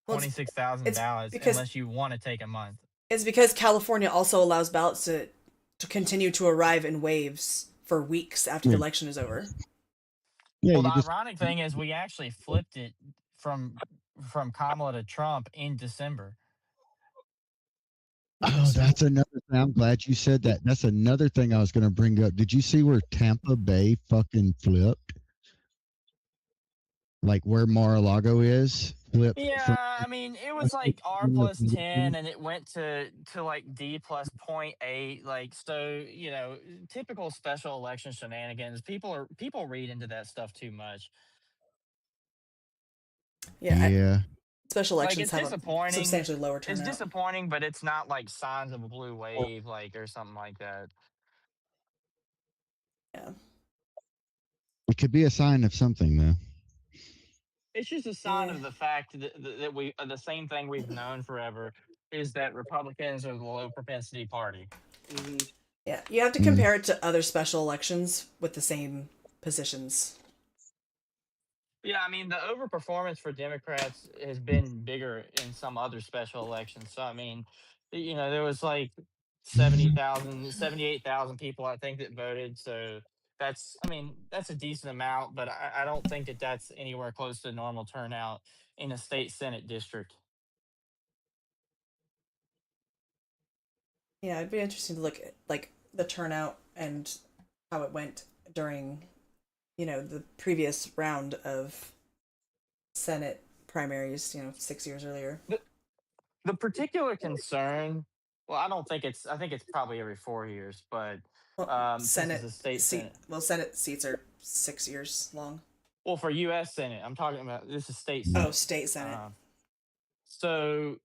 Well, 26,000 it's ballots because unless you want to take a month. it's because California also allows ballots to continue to arrive in waves for weeks after the Yeah. election is over. Yeah, Well, the you just. ironic thing is we actually flipped it from Kamala to Trump in December. Oh, that's another thing. I'm glad you said that. That's another thing I was going to bring up. Did you see where Tampa Bay fucking flipped? Like where Mar-a-Lago is flipped from. Yeah, I mean, it was like R plus 10 and it went to like D plus 0.8. Like, so, typical special election shenanigans. People read into that stuff too much. Yeah. Special Like, elections it's have a disappointing. substantially lower It's turnout. disappointing, but it's not like signs of a blue wave, like, or something like that. Yeah. It could be a sign of something, though. It's just a sign of the fact that we the same thing we've known forever is that Republicans are the low propensity party. Yeah, you have to compare it to other special elections with the same positions. Yeah, I mean, the overperformance for Democrats has been bigger in some other special elections. So, I mean, there was like 78,000 people, I think, that voted. So that's a decent amount, but I don't think that that's anywhere close to normal turnout in a state Senate district. Yeah, it'd be interesting to look at like the turnout and how it went during, the previous round of Senate primaries, 6 years earlier. The particular concern, well, I think it's probably every 4 years, but since it's a state Senate. Well, Senate seats are 6 years long. Well, for U.S. Senate, I'm talking about this is state Senate. Oh, state Senate. So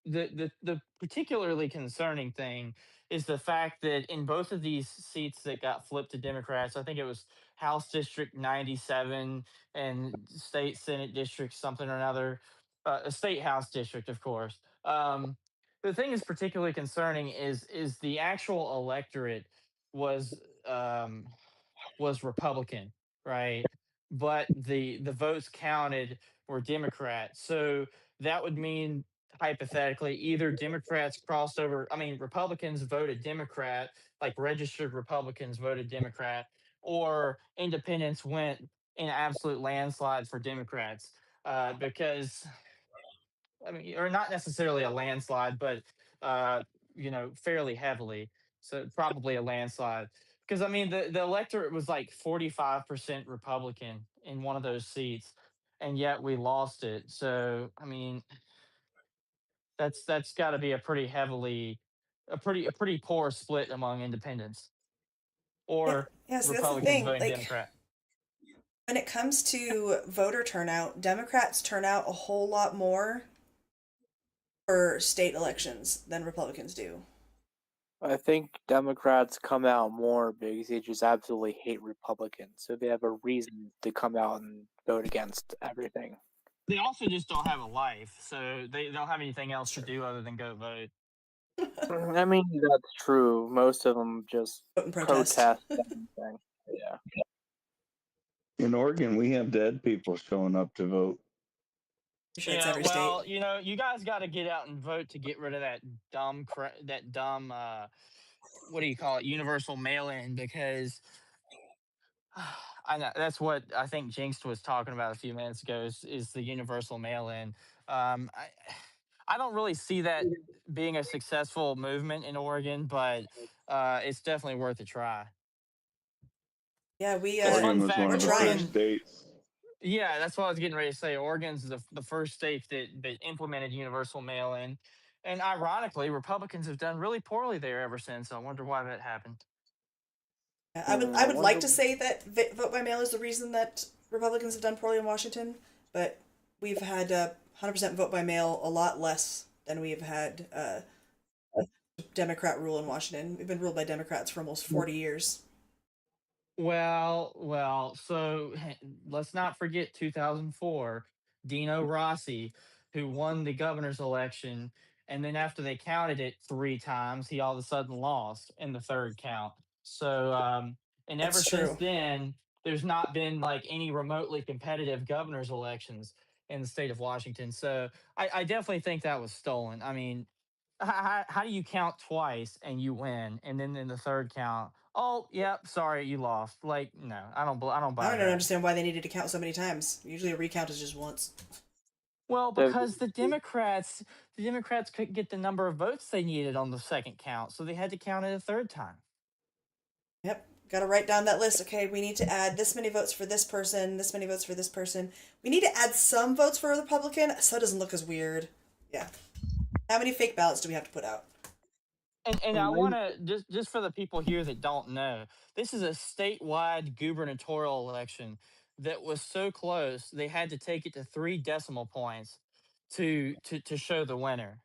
the particularly concerning thing is the fact that in both of these seats that got flipped to Democrats, I think it was House District 97 and State Senate District something or another, a state House district, of course. The thing is particularly concerning is the actual electorate was was Republican, right? But the votes counted were Democrat. So that would mean hypothetically either Democrats crossed over. I mean, Republicans voted Democrat, like registered Republicans voted Democrat, or independents went in absolute landslide for Democrats. Because I mean, or not necessarily a landslide, but fairly heavily. So probably a landslide. Because I mean, the electorate was like 45% Republican in one of those seats, and yet we lost it. So I mean, that's got to be a pretty poor split among independents or Yeah, so that's the Republicans thing. voting Like, Democrat. when it comes to voter turnout, Democrats turn out a whole lot more for state elections than Republicans do. I think Democrats come out more because they just absolutely hate Republicans. So they have a reason to come out and vote against everything. They also just don't have a life, so they don't have anything else to do other than go vote. I mean, that's true. Most of them just protest. everything. Yeah. In Oregon, we have dead people showing up to vote. Sure, it's Yeah, every well, state. you guys got to get out and vote to get rid of that dumb what do you call it, universal mail-in, because I know that's what I think Jinx was talking about a few minutes ago is the universal mail-in. I don't really see that being a successful movement in Oregon, but it's definitely worth a try. Yeah, we Oregon was one we're of the trying. first states. Yeah, that's what I was getting ready to say. Oregon's the first state that implemented universal mail-in, and ironically, Republicans have done really poorly there ever since. I wonder why that happened. I would like to say that vote by mail is the reason that Republicans have done poorly in Washington, but we've had 100% vote by mail a lot less than we've had Democrat rule in Washington. We've been ruled by Democrats for almost 40 years. Well, so let's not forget 2004, Dino Rossi, who won the governor's election and then after they counted it 3 times, he all of a sudden lost in the third count. So, and ever That's since true. then, there's not been like any remotely competitive governor's elections in the state of Washington. So, I definitely think that was stolen. I mean, how do you count twice and you win, and then in the third count, oh, yep, sorry, you lost? Like, no, I don't I buy don't that. understand why they needed to count so many times. Usually a recount is just once. Well, because the Democrats couldn't get the number of votes they needed on the second count, so they had to count it a third time. Yep. Got to write down that list. Okay, we need to add this many votes for this person, this many votes for this person. We need to add some votes for a Republican so it doesn't look as weird. Yeah. How many fake ballots do we have to put out? And I want to just for the people here that don't know, this is a statewide gubernatorial election that was so close they had to take it to 3 decimal points to show the winner,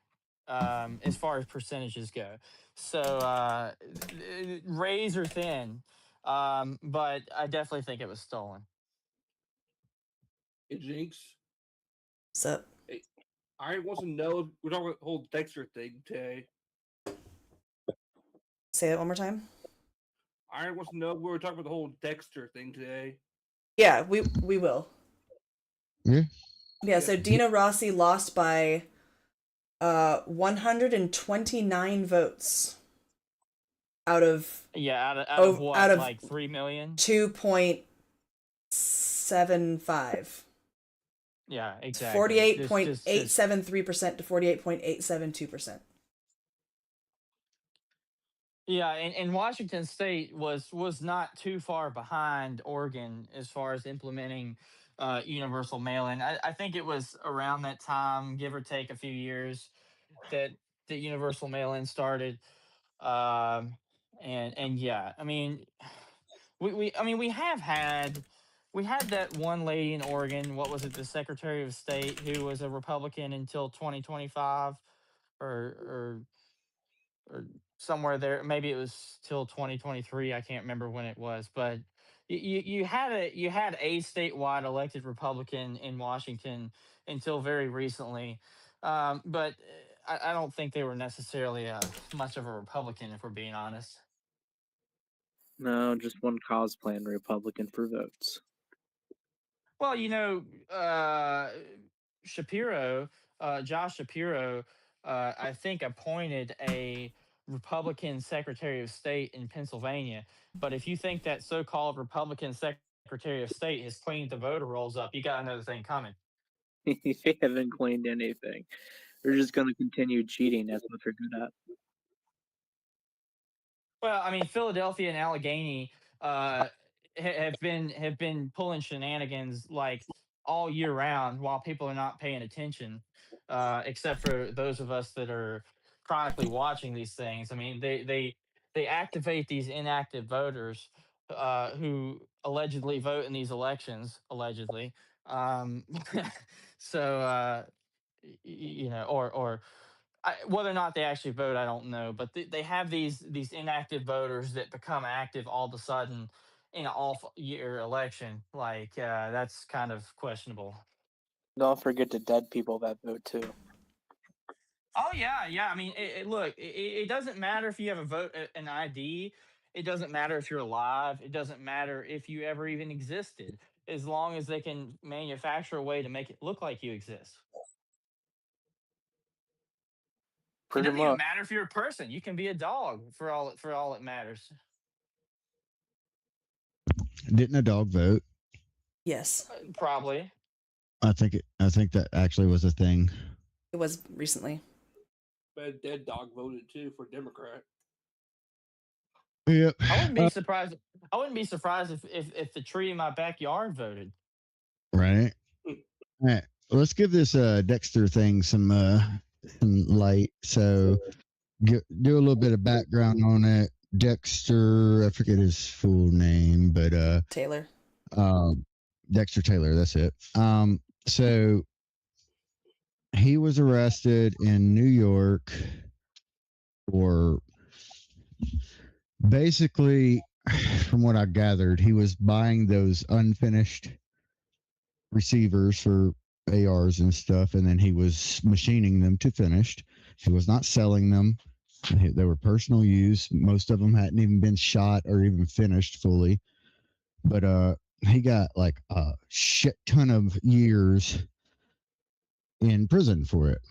as far as percentages go. So razor thin, but I definitely think it was stolen. Hey, Jinx. What's up? Hey, I want to know. We're talking about the whole Dexter thing today. Say that one more time. I want to know. We were talking about the whole Dexter thing today. Yeah, we will. Yeah. Yeah, so Dina Rossi lost by 129 votes out of out of what, out of like 3 million? 2.75. Yeah, exactly. 48.873% to 48.872%. Yeah, and Washington State was not too far behind Oregon as far as implementing universal mail-in. I think it was around that time, give or take a few years, that the universal mail-in started. And yeah, I mean, we had that one lady in Oregon. What was it? The Secretary of State, who was a Republican until 2025, or somewhere there. Maybe it was till 2023. I can't remember when it was, but you had a statewide elected Republican in Washington until very recently. But I don't think they were necessarily much of a Republican, if we're being honest. No, just one cosplaying Republican for votes. Well, Shapiro, Josh Shapiro, I think appointed a Republican Secretary of State in Pennsylvania. But if you think that so-called Republican Secretary of State has cleaned the voter rolls up, you got another thing coming. They haven't cleaned anything. They're just going to continue cheating. That's what they're good at. Well, I mean, Philadelphia and Allegheny have been pulling shenanigans like all year round while people are not paying attention, except for those of us that are chronically watching these things. I mean, they activate these inactive voters who allegedly vote in these elections, allegedly. So or whether or not they actually vote, I don't know. But they have these inactive voters that become active all of a sudden in an off-year election. Like that's kind of questionable. Don't forget the dead people that vote too. Oh yeah. I mean, look, it doesn't matter if you have a vote, an ID. It doesn't matter if you're alive. It doesn't matter if you ever even existed, as long as they can manufacture a way to make it look like you exist. It doesn't even matter if you're a person. You can be a dog for all it matters. Didn't a dog vote? Yes. Probably. I think that actually was a thing. It was recently. But a dead dog voted too for Democrat. Yep. I wouldn't be surprised. I wouldn't be surprised if the tree in my backyard voted. Right. All right. Let's give this Dexter thing some light. So do a little bit of background on it. Dexter, I forget his full name, but Taylor. Dexter Taylor, that's it. So he was arrested in New York for basically, from what I gathered, he was buying those unfinished receivers for ARs and stuff, and then he was machining them to finished. He was not selling them. They were personal use. Most of them hadn't even been shot or even finished fully. But he got like a shit ton of years in prison for it.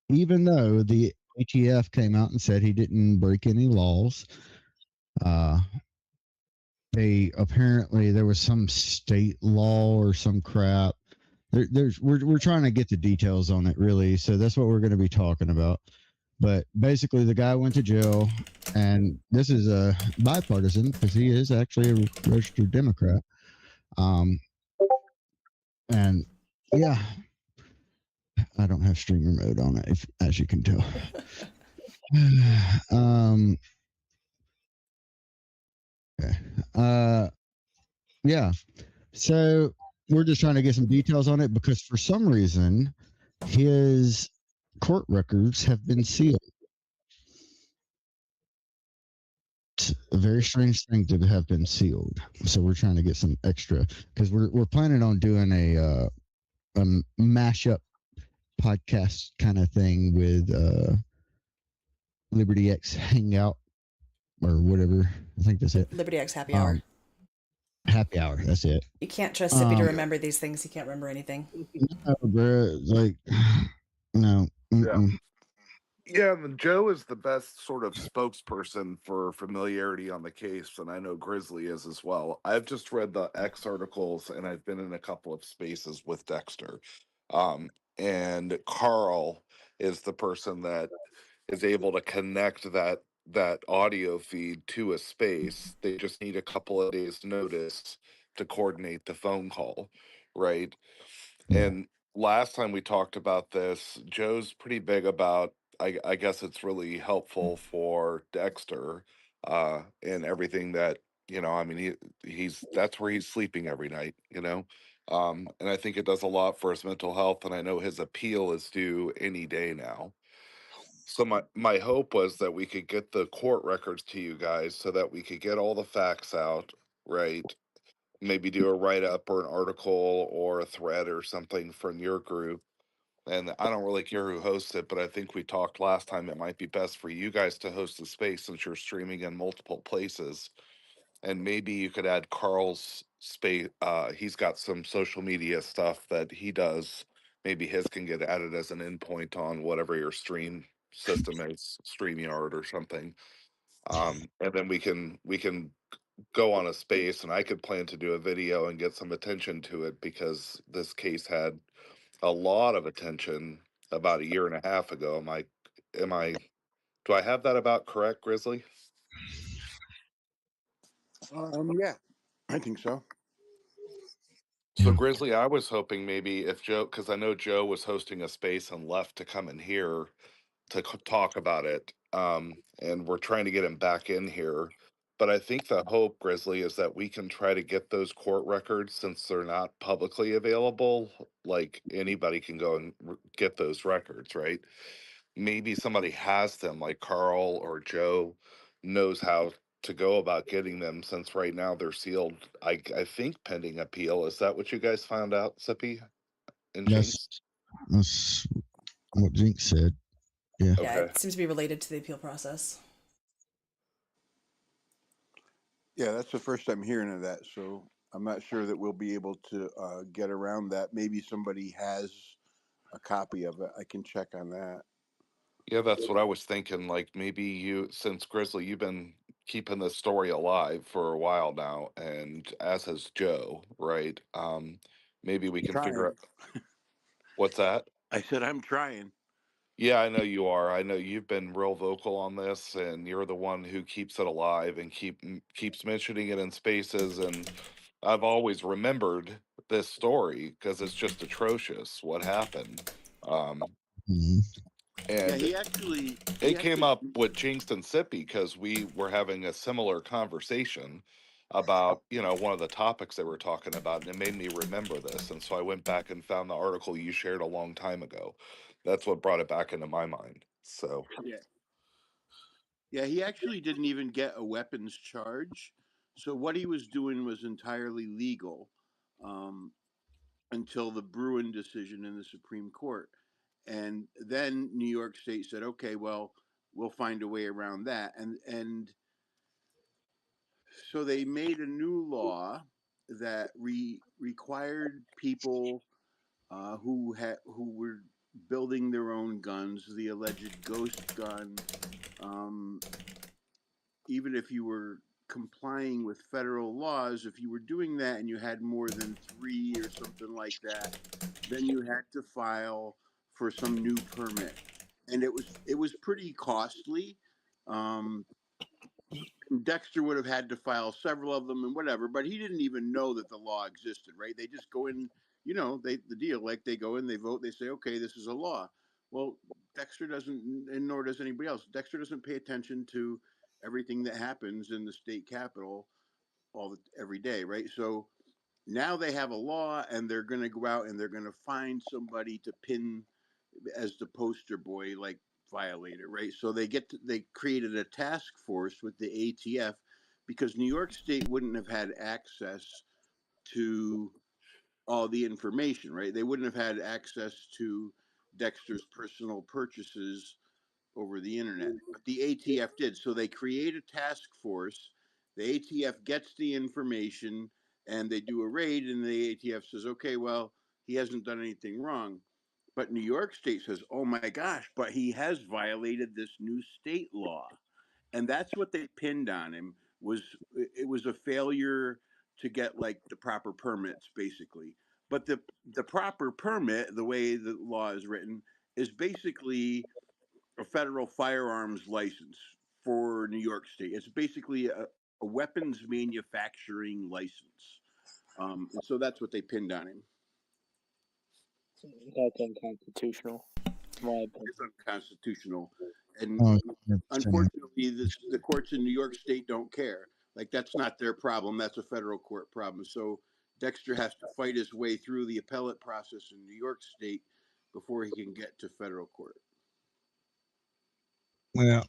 Even though the ATF came out and said he didn't break any laws. They apparently there was some state law or some crap. We're trying to get the details on it really, so that's what we're going to be talking about. But basically, the guy went to jail, and this is a bipartisan because he is actually a registered Democrat. And yeah, I don't have streamer mode on it, as you can tell. Okay. Yeah. So we're just trying to get some details on it because for some reason his court records have been sealed. It's a very strange thing to have been sealed. So we're trying to get some extra because we're planning on doing a mashup podcast kind of thing with Liberty X Hangout or whatever. I think that's it. Liberty X Happy Hour. Happy Hour. That's it. You can't trust Sippy to remember these things. He can't remember anything. No, bro. Like, no. Yeah, and Joe is the best sort of spokesperson for familiarity on the case, and I know Grizzly is as well. I've just read the X articles, and I've been in a couple of spaces with Dexter. And Carl is the person that is able to connect that audio feed to a space. They just need a couple of days' notice to coordinate the phone call, right? And last time we talked about this, Joe's pretty big about. I guess it's really helpful for Dexter and everything that I mean, he's that's where he's sleeping every night. And I think it does a lot for his mental health. And I know his appeal is due any day now. So my hope was that we could get the court records to you guys so that we could get all the facts out, right? Maybe do a write up or an article or a thread or something from your group. And I don't really care who hosts it, but I think we talked last time it might be best for you guys to host the space since you're streaming in multiple places. And maybe you could add Carl's space. He's got some social media stuff that he does. Maybe his can get added as an endpoint on whatever your stream system is, StreamYard or something. And then we can go on a space, and I could plan to do a video and get some attention to it because this case had a lot of attention about a year and a half ago. Do I have that about correct, Grizzly? Yeah, I think so. So Grizzly, I was hoping maybe if Joe, because I know Joe was hosting a space and left to come in here to talk about it, and we're trying to get him back in here. But I think the hope, Grizzly, is that we can try to get those court records since they're not publicly available. Like anybody can go and get those records, right? Maybe somebody has them, like Carl or Joe knows how to go about getting them since right now they're sealed. I think pending appeal. Is that what you guys found out, Sippy and Jinx? That's what Jinx said. Yeah. Yeah, Okay. it seems to be related to the appeal process. Yeah, that's the first I'm hearing of that. So I'm not sure that we'll be able to get around that. Maybe somebody has a copy of it. I can check on that. Yeah, that's what I was thinking. Like maybe you, since Grizzly, you've been keeping this story alive for a while now, and as has Joe, right? Maybe we can figure Trying. out what's that. I said I'm trying. Yeah, I know you are. I know you've been real vocal on this, and you're the one who keeps it alive and keeps mentioning it in spaces. And I've always remembered this story because it's just atrocious what happened. Yeah, And he actually it came up with JinxedSip because we were having a similar conversation about one of the topics they were talking about, and it made me remember this. And so I went back and found the article you shared a long time ago. That's what brought it back into my mind. So Yeah, he actually didn't even get a weapons charge. So what he was doing was entirely legal until the Bruin decision in the Supreme Court. And then New York State said, okay, well, we'll find a way around that. And so they made a new law that required people who were building their own guns, the alleged ghost gun, even if you were complying with federal laws, if you were doing that and you had more than 3 or something like that, then you had to file for some new permit, and it was pretty costly. Um, Dexter would have had to file several of them and whatever, but he didn't even know that the law existed, right? They just go in, the deal, like they go in, they vote, they say, okay, this is a law. Well, Dexter doesn't, and nor does anybody else. Dexter doesn't pay attention to everything that happens in the state capitol every day, right? So now they have a law, and they're going to go out and they're going to find somebody to pin as the poster boy, like violator, right? So they created a task force with the ATF because New York State wouldn't have had access to all the information, right? They wouldn't have had access to Dexter's personal purchases over the internet, but the ATF did. So they create a task force. The ATF gets the information and they do a raid, and the ATF says, okay, well, he hasn't done anything wrong. But New York State says, oh my gosh, but he has violated this new state law. And that's what they pinned on him. It was a failure to get like the proper permits, basically. But the proper permit, the way the law is written, is basically a federal firearms license for New York State. It's basically a weapons manufacturing license. And so that's what they pinned on him. That's unconstitutional. It's unconstitutional. And Oh, unfortunately, the courts in New York State don't care. Like, that's not their problem. That's a federal court problem. So Dexter has to fight his way through the appellate process in New York State before he can get to federal court. Yeah.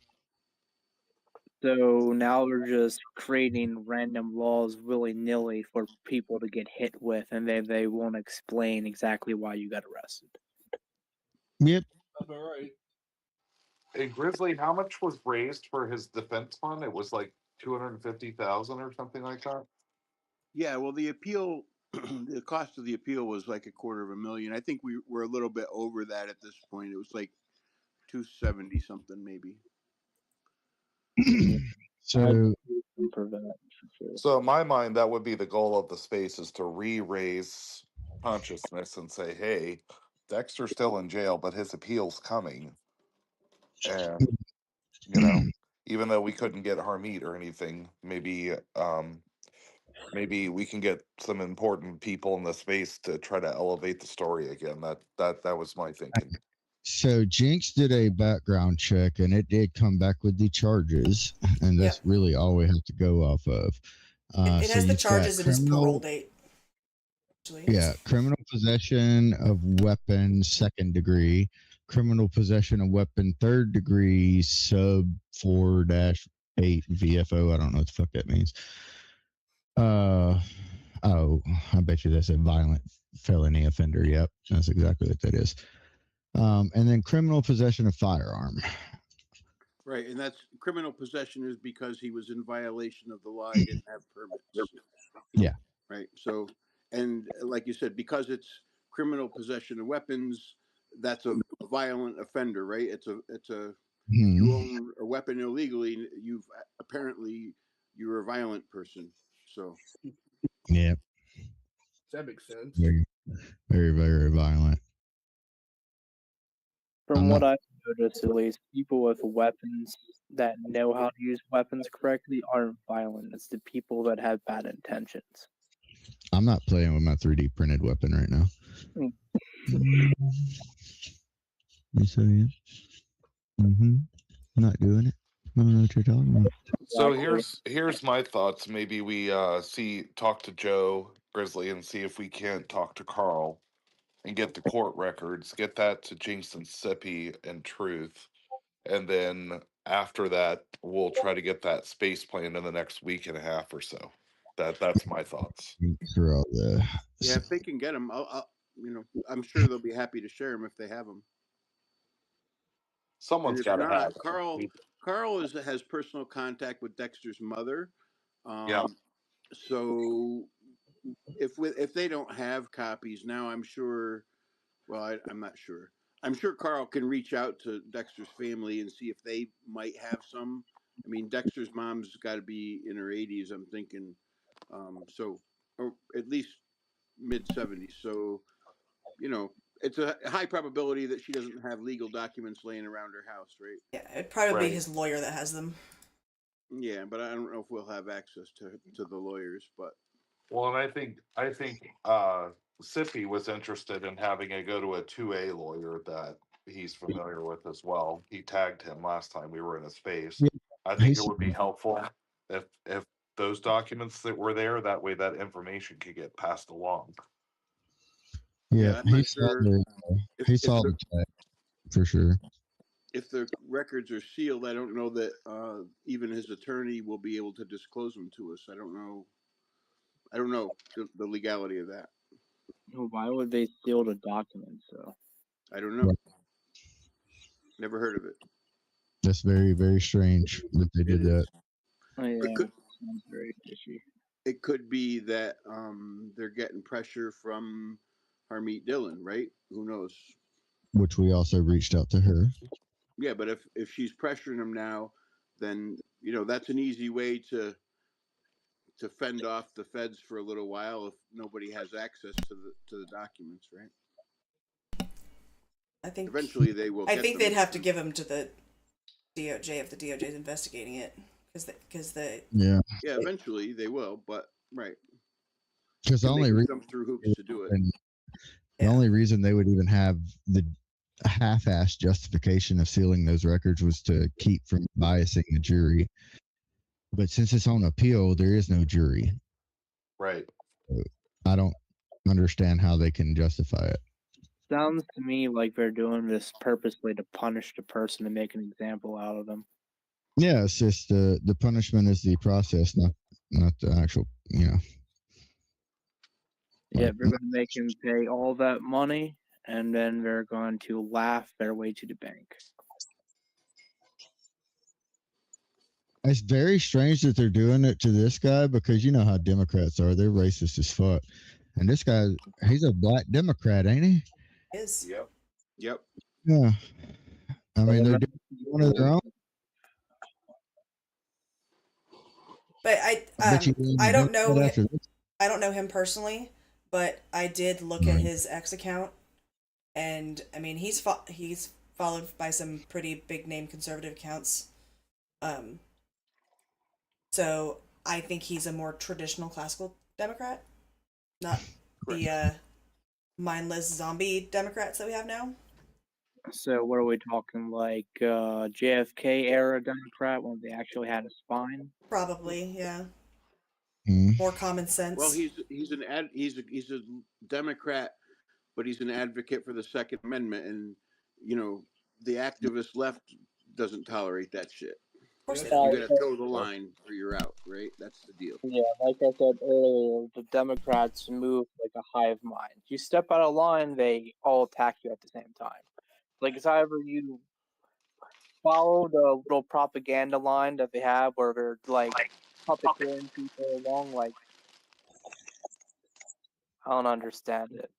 So now they're just creating random laws willy-nilly for people to get hit with, and they won't explain exactly why you got arrested. Yep. That's all right. Hey, Grizzly, how much was raised for his defense fund? It was like 250,000 or something like that. Yeah, well, the appeal, the cost of the appeal was like $250,000. I think we were a little bit over that at this point. It was like 270 something, maybe. So, So in my mind, that would be the goal of the space, is to re-raise consciousness and say, hey, Dexter's still in jail, but his appeal's coming. And, even though we couldn't get Harmeet or anything, maybe we can get some important people in the space to try to elevate the story again. That was my thinking. So Jinx did a background check, and it did come back with the charges, and that's really all we have to go off of. It has the charges and his parole date. Yeah, criminal possession of weapon 2nd degree, criminal possession of weapon 3rd degree, sub 4-8 VFO. I don't know what the fuck that means. I bet you that's a violent felony offender. Yep, that's exactly what that is. And then criminal possession of firearm. Right, and that's criminal possession is because he was in violation of the law. He didn't have permits. Yeah. Right. So, and like you said, because it's criminal possession of weapons, that's a violent offender, right? It's a you own a weapon illegally. You're a violent person. So. Yeah. That makes sense. Very, very, very violent. From what I've noticed, at least, people with weapons that know how to use weapons correctly aren't violent. It's the people that have bad intentions. I'm not playing with my 3D printed weapon right now. You say not doing it. I don't know what you're talking about. So here's my thoughts. Maybe we talk to Joe Grizzly and see if we can't talk to Carl and get the court records, get that to JinxedSip and Truth, and then after that we'll try to get that space planned in the next week and a half or so. That's my thoughts. For all the Yeah, if they can get them, I'm sure they'll be happy to share them if they have them. Someone's if got to not, have it. Carl has personal contact with Dexter's mother. Yeah. So if they don't have copies now, I'm sure. Well, I'm not sure. I'm sure Carl can reach out to Dexter's family and see if they might have some. I mean, Dexter's mom's got to be in her 80s, I'm thinking. So, or at least mid 70s. So, it's a high probability that she doesn't have legal documents laying around her house, right? Yeah, it'd probably be his lawyer that has them. Yeah, but I don't know if we'll have access to the lawyers, but. Well, and I think Sippy was interested in having it go to a 2A lawyer that he's familiar with as well. He tagged him last time we were in a space. I think it would be helpful if those documents that were there, that way that information could get passed along. Yeah, he saw the tag for sure. If the records are sealed, I don't know that even his attorney will be able to disclose them to us. I don't know the legality of that. Why would they steal the documents, though? I don't know. Never heard of it. That's very, very strange that they did that. Oh, yeah, sounds very fishy. It could be that they're getting pressure from Harmeet Dillon, right? Who knows? Which we also reached out to her. Yeah, but if she's pressuring him now, then that's an easy way to fend off the feds for a little while if nobody has access to the documents, right? I think eventually they will. I think they'd have to give them to the DOJ if the DOJ is investigating it, because yeah eventually they will, but right. Because the only reason jump through hoops to do it. The only reason they would even have the half-assed justification of sealing those records was to keep from biasing the jury. But since it's on appeal, there is no jury. Right. I don't understand how they can justify it. Sounds to me like they're doing this purposely to punish the person and make an example out of them. Yeah, it's just the punishment is the process, not the actual, Yeah, they're going to make him pay all that money, and then they're going to laugh their way to the bank. It's very strange that they're doing it to this guy because you know how Democrats are. They're racist as fuck. And this guy, he's a black Democrat, ain't he? Is. Yep. Yeah. I mean, they're doing one of their own. But I don't know. I don't know him personally, but I did look at his X account, and I mean he's followed by some pretty big name conservative accounts. So I think he's a more traditional classical Democrat, not the mindless zombie Democrats that we have now. So what are we talking, like JFK era Democrat when they actually had a spine? Probably, yeah. More common sense. Well, he's a Democrat, but he's an advocate for the Second Amendment, and the activist left doesn't tolerate that shit. Of course, you got to toe the line or you're out, right? That's the deal. Yeah, like I said earlier, the Democrats move like a hive mind. You step out of line, they all attack you at the same time. Like it's however you follow the little propaganda line that they have, where they're like puppeteering people along. Like I don't understand it.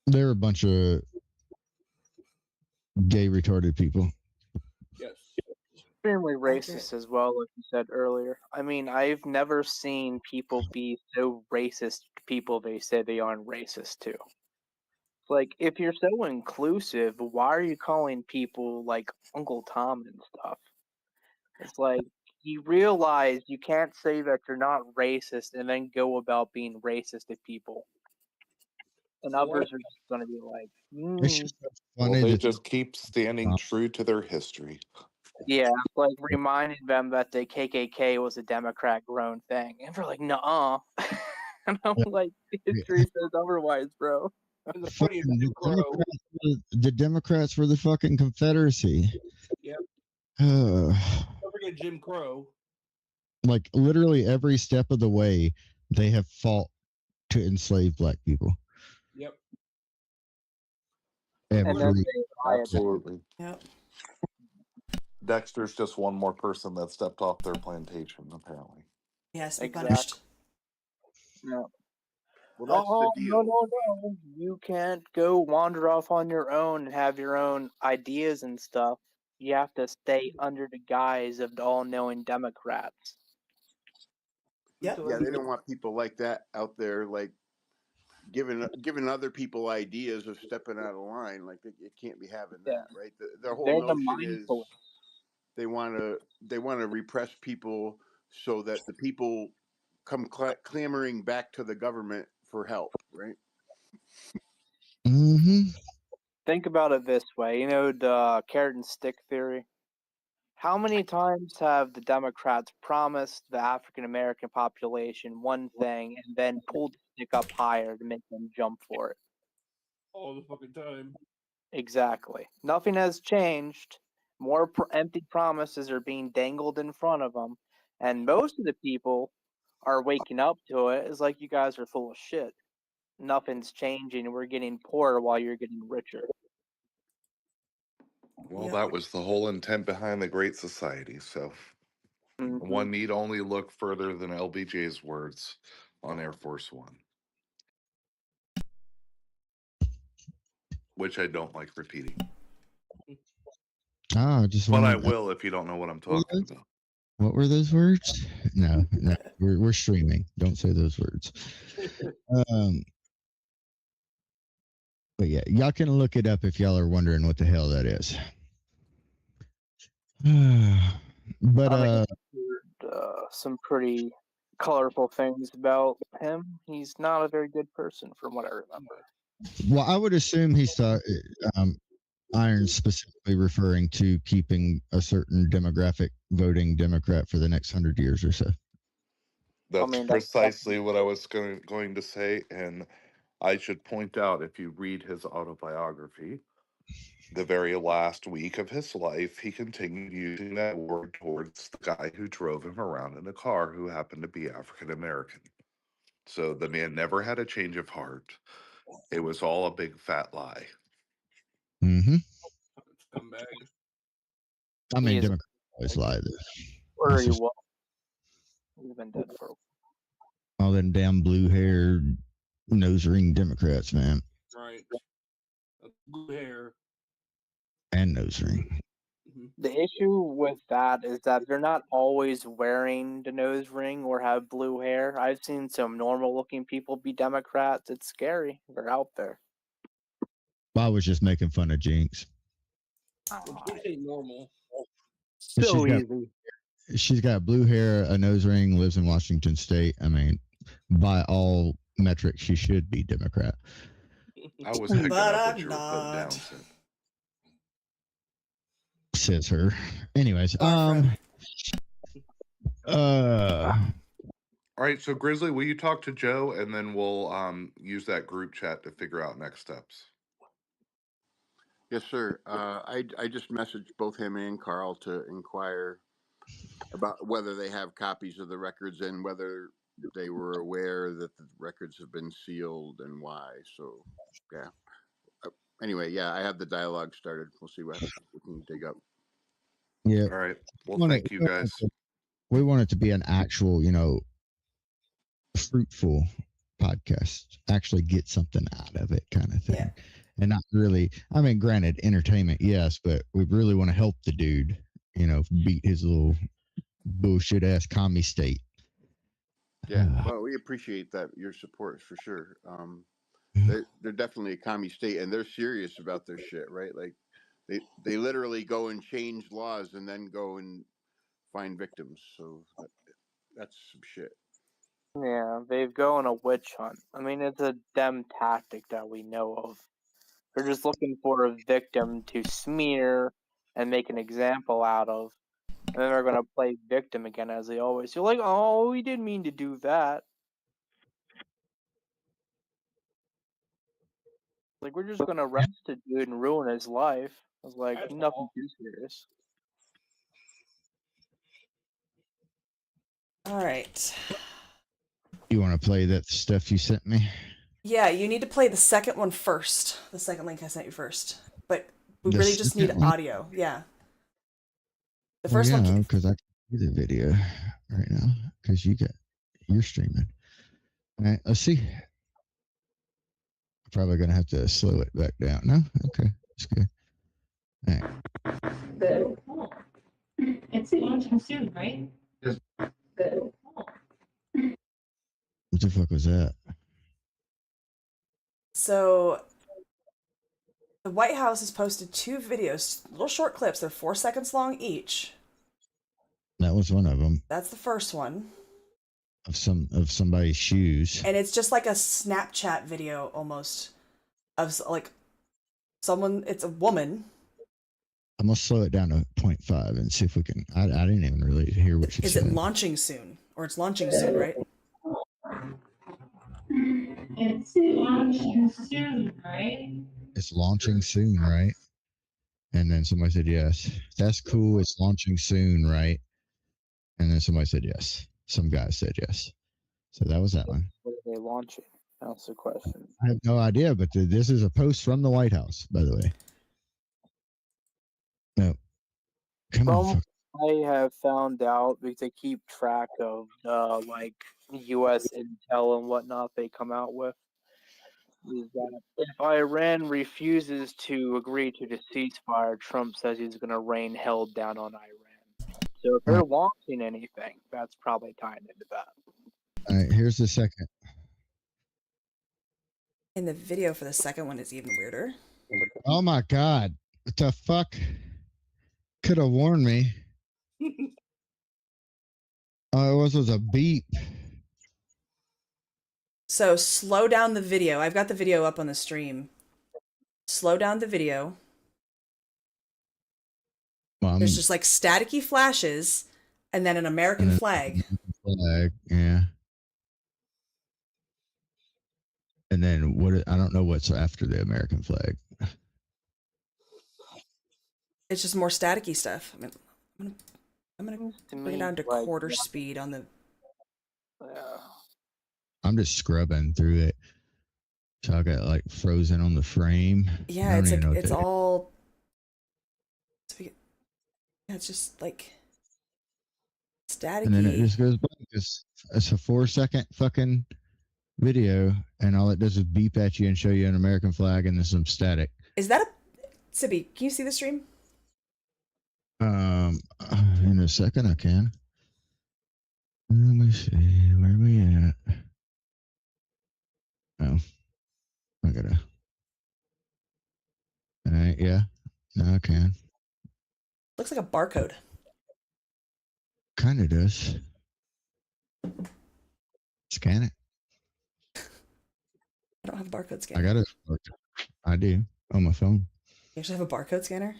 They're a bunch of gay retarded people. Yes. Extremely racist as well, like you said earlier. I mean, I've never seen people be so racist to people they say they aren't racist to. Like, if you're so inclusive, why are you calling people like Uncle Tom and stuff? It's like, you realize you can't say that you're not racist and then go about being racist to people. And others are just going to be like, Well, they just keep standing true to their history. Yeah, like reminding them that the KKK was a Democrat-grown thing. And they're like, nuh-uh. And I'm like, history says otherwise, bro. The Democrats were the fucking Confederacy. Yep. Don't forget Jim Crow. Like literally every step of the way, they have fought to enslave black people. And then Every they riot. Absolutely. Yep. Dexter's just one more person that stepped off their plantation, apparently. He has to be Exactly. punished. No. Well, that's Oh, the deal. no. You can't go wander off on your own and have your own ideas and stuff. You have to stay under the guise of the all-knowing Democrats. Yep. Yeah, they don't want people like that out there, like giving other people ideas of stepping out of line. Like it can't be having that, right? Their whole They're the notion is mindful. they want to repress people so that the people come clamoring back to the government for help, right? Mm-hmm. Think about it this way. You know the carrot and stick theory? How many times have the Democrats promised the African American population one thing and then pulled the stick up higher to make them jump for it? All the fucking time. Exactly. Nothing has changed. More empty promises are being dangled in front of them, and most of the people are waking up to it. It's like, you guys are full of shit. Nothing's changing. We're getting poorer while you're getting richer. Well, that was the whole intent behind the Great Society. So one need only look further than LBJ's words on Air Force One, which I don't like repeating. I just But I wanted. will if you don't know what I'm talking about. What were those words? No, we're streaming. Don't say those words. But yeah, y'all can look it up if y'all are wondering what the hell that is. But I've heard some pretty colorful things about him. He's not a very good person, from what I remember. well, I would assume he's Iron's specifically referring to keeping a certain demographic voting Democrat for the next 100 years or so. That's precisely what I was going to say. And I should point out, if you read his autobiography, the very last week of his life, he continued using that word towards the guy who drove him around in a car who happened to be African American. So the man never had a change of heart. It was all a big fat lie. Mm-hmm. Scumbag. I mean, Democrats always lie. Or he was. He's been dead for a while. All them damn blue-haired, nose-ring Democrats, man. Right. Blue hair. And nose ring. The issue with that is that they're not always wearing the nose ring or have blue hair. I've seen some normal-looking people be Democrats. It's scary. They're out there. I was just making fun of Jinx. Jinx ain't normal. So easy. She's got blue hair, a nose ring, lives in Washington State. I mean, by all metrics, she should be Democrat. I was picking But up what I'm you were putting down, not. Says her. Anyways, All right, so Grizzly, will you talk to Joe, and then we'll use that group chat to figure out next steps. Yes, sir. I just messaged both him and Carl to inquire about whether they have copies of the records and whether they were aware that the records have been sealed and why. So, yeah. Anyway, yeah, I have the dialogue started. We'll see what we can dig up. Yeah. All right. Well, thank you guys. We want it to be an actual, fruitful podcast. Actually get something out of it, kind of thing. Yeah. And not really, I mean, granted, entertainment, yes, but we really want to help the dude, beat his little bullshit ass commie state. Yeah, well, we appreciate that, your support for sure. They're definitely a commie state, and they're serious about their shit, right? Like they literally go and change laws and then go and find victims. So that's some shit. Yeah, they go on a witch hunt. I mean, it's a dem tactic that we know of. They're just looking for a victim to smear and make an example out of. And then they're going to play victim again, as they always. You're like, oh, we didn't mean to do that. Like, we're just going to arrest a dude and ruin his life. I was like, nothing too serious. All right. You want to play that stuff you sent me? Yeah, you need to play the second one first. The second link I sent you first. But we The really just need second one? audio. Yeah. The Well, first yeah, one. because I can see the video right now because you're streaming. All right, let's see. Probably gonna have to slow it back down. No, okay, that's good. All right. Good. It's launching soon, right? Yes. Good. What the fuck was that? So the White House has posted 2 videos, little short clips. They're 4 seconds long each. That was one of them. That's the first one. Of somebody's shoes. And it's just like a Snapchat video almost of like someone. It's a woman. I'm gonna slow it down to 0.5 and see if we can. I didn't even really hear what she Is said. it launching soon? Or it's launching soon, right? It's launching soon, right? It's launching soon, right? And then somebody said yes. That's cool. It's launching soon, right? And then somebody said yes. Some guy said yes. So that was that one. When are they launching? That's the question. I have no idea, but this is a post from the White House, by the way. No. Come on. I have found out because they keep track of like U.S. intel and whatnot they come out with. Is that if Iran refuses to agree to the ceasefire, Trump says he's going to rain hell down on Iran. So if they're launching anything, that's probably tying into that. All right, here's the second. And the video for the second one is even weirder. Oh my God. What the fuck? Could have warned me. All it was a beep. So slow down the video. I've got the video up on the stream. Slow down the video. There's just like staticky flashes and then an American flag. Yeah. And then I don't know what's after the American flag. It's just more staticky stuff. I'm gonna bring it down to quarter speed on the. I'm just scrubbing through it. So I got like frozen on the frame. Yeah, it's like it's all. Yeah, it's just like staticky. And then it just goes blank. It's a 4-second fucking video, and all it does is beep at you and show you an American flag and then some static. Is that a Sibby? Can you see the stream? In a second I can. Let me see where are we at. Oh, I gotta. All right, yeah, now I can. Looks like a barcode. Kind of does. Scan it. I don't have a barcode scanner. I got it. I do on my phone. You actually have a barcode scanner?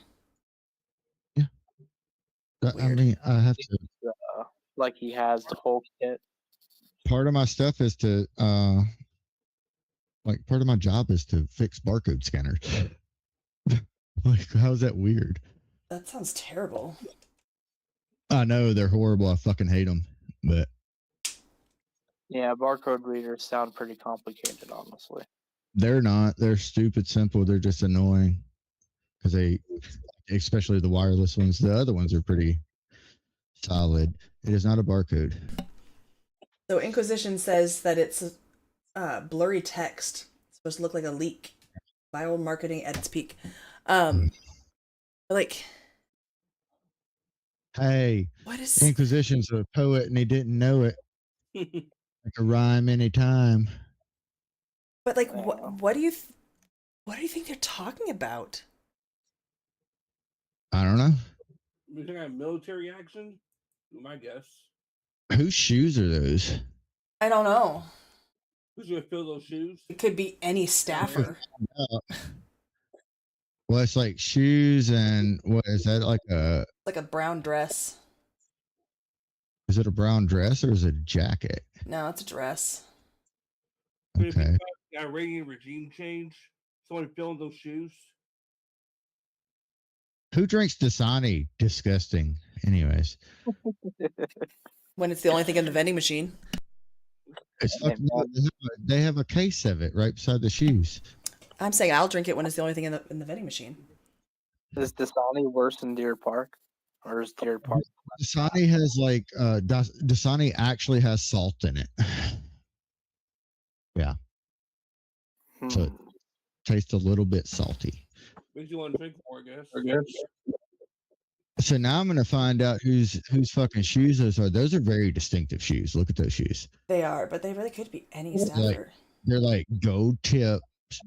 I mean, I have to. Like he has the whole kit. Part of my stuff is to, like, part of my job is to fix barcode scanners. Like, how's that weird? That sounds terrible. I know they're horrible. I fucking hate them, but Yeah, barcode readers sound pretty complicated, honestly. they're not. They're stupid simple. They're just annoying because they, especially the wireless ones. The other ones are pretty solid. It is not a barcode. So Inquisition says that it's blurry text. It's supposed to look like a leak. Viral marketing at its peak. Like, hey, what is Inquisition's a poet and he didn't know it. Like a rhyme anytime. But like, what do you think they're talking about? I don't know. You think I have military action? My guess. Whose shoes are those? I don't know. Who's gonna fill those shoes? It could be any staffer. Well, it's like shoes and what is that like a? Like a brown dress. Is it a brown dress or is it a jacket? No, it's a dress. Okay. Iranian regime change. Someone filling those shoes. Who drinks Dasani? Disgusting. Anyways. When it's the only thing in the vending machine. It's fucking, they have a case of it right beside the shoes. I'm saying I'll drink it when it's the only thing in the vending machine. Is Dasani worse than Deer Park? Or is Deer Park? Dasani has like Dasani actually has salt in it. Yeah. So it tastes a little bit salty. Makes you want to drink more, I guess. So now I'm gonna find out whose fucking shoes those are. Those are very distinctive shoes. Look at those shoes. They are, but they really could be any They're like, staffer. they're like gold tips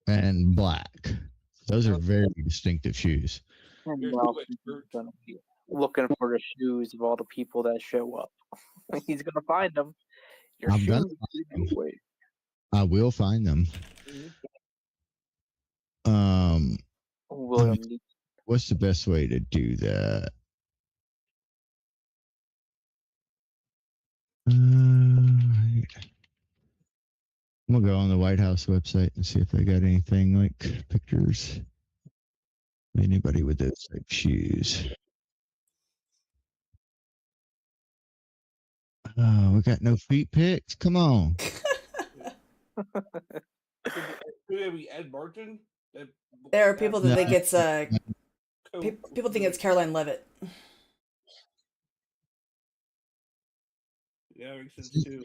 and black. Those are very distinctive shoes. And now he's gonna be looking for the shoes of all the people that show up. He's gonna find them. Your I'm gonna shoes. find them. Wait. I will find them. William. What's the best way to do that? I'm gonna go on the White House website and see if they got anything like pictures of anybody with those type shoes. Oh, we got no feet pics. Come on. Could it be Ed Martin? There are people that think it's Cool. people think it's Caroline Levitt. Yeah, makes sense too.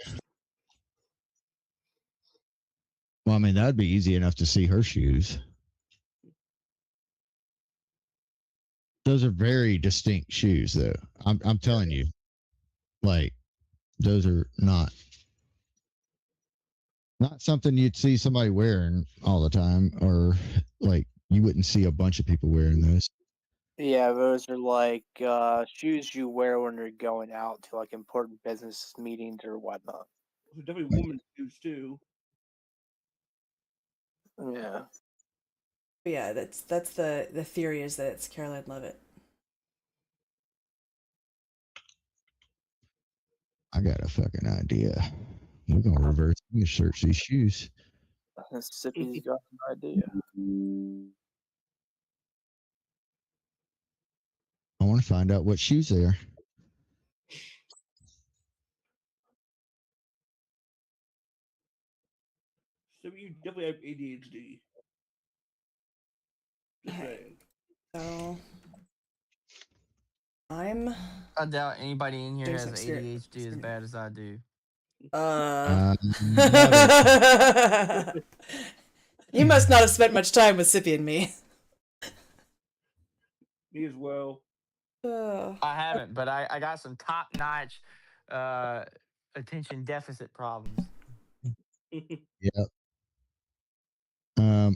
Well, I mean, that'd be easy enough to see her shoes. Those are very distinct shoes, though. I'm telling you, like, those are not something you'd see somebody wearing all the time, or like you wouldn't see a bunch of people wearing those. Yeah, those are like shoes you wear when you're going out to like important business meetings or whatnot. Those are definitely women's shoes too. Yeah. But yeah, that's the theory is that it's Caroline Levitt. I got a fucking idea. We're gonna reverse image search these shoes. Sippy's got an idea. I want to find out what shoes they are. So you definitely have ADHD. Just saying. So I doubt anybody in here doing has some spirit- ADHD as bad as I do. You must not have spent much time with Sippy and me. Me as well. I haven't, but I got some top-notch attention deficit problems. Yep.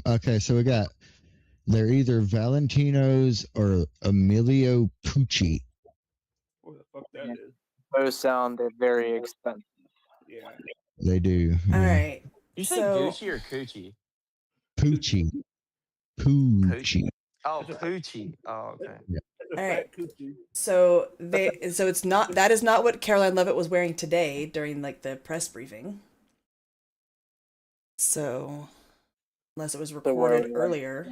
Okay, so they're either Valentino's or Emilio Pucci. What the fuck that is? Those sound very expensive. Yeah. They do. All right. You say So Gucci or Coochie? Pucci. Pucci. Oh, Poochie. Oh, okay. Yeah. all right. So it's not that is not what Caroline Levitt was wearing today during like the press briefing. So unless it was recorded earlier.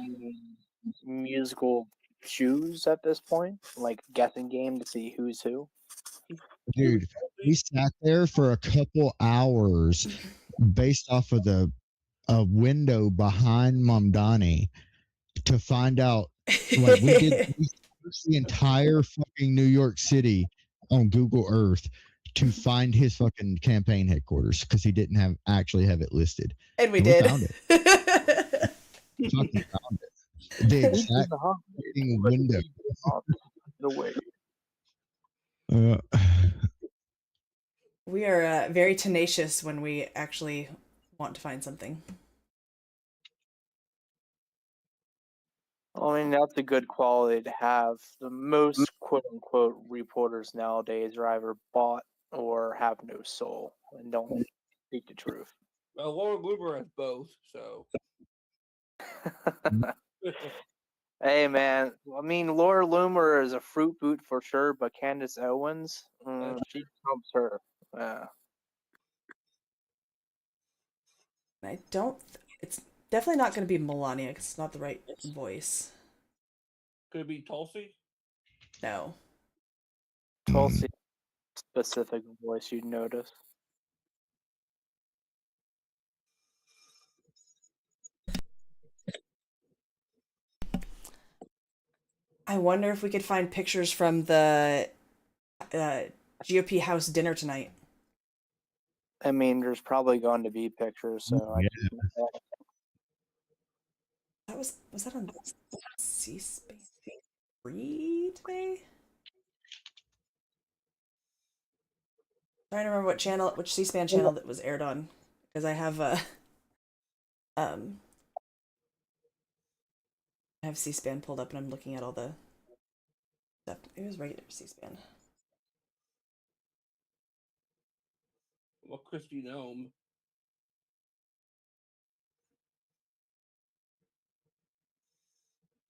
Musical shoes at this point, like guessing game to see who's who. Dude, we sat there for a couple hours based off of a window behind Mamdani to find out. Like we searched the entire fucking New York City on Google Earth to find his fucking campaign headquarters because he didn't actually have it listed. And we did. Found it. Fucking found it. The exact fucking window. We are very tenacious when we actually want to find something. I mean, that's a good quality to have. The most quote-unquote reporters nowadays are either bought or have no soul and don't speak the truth. Well, Laura Luber has both, so. Hey, man. I mean, Laura Loomer is a fruit boot for sure, but Candace Owens, she trumps her. I don't. It's definitely not going to be Melania because it's not the right voice. Could it be Tulsi? No. Tulsi specific voice you'd notice. I wonder if we could find pictures from the GOP House dinner tonight. I mean, there's probably going to be pictures, so Yeah. That was that on C-SPAN 3 today? Trying to remember what channel, which C-SPAN channel that was aired on, because I have I have C-SPAN pulled up and I'm looking at all the stuff. It was regular C-SPAN. Well, Kristi Noem.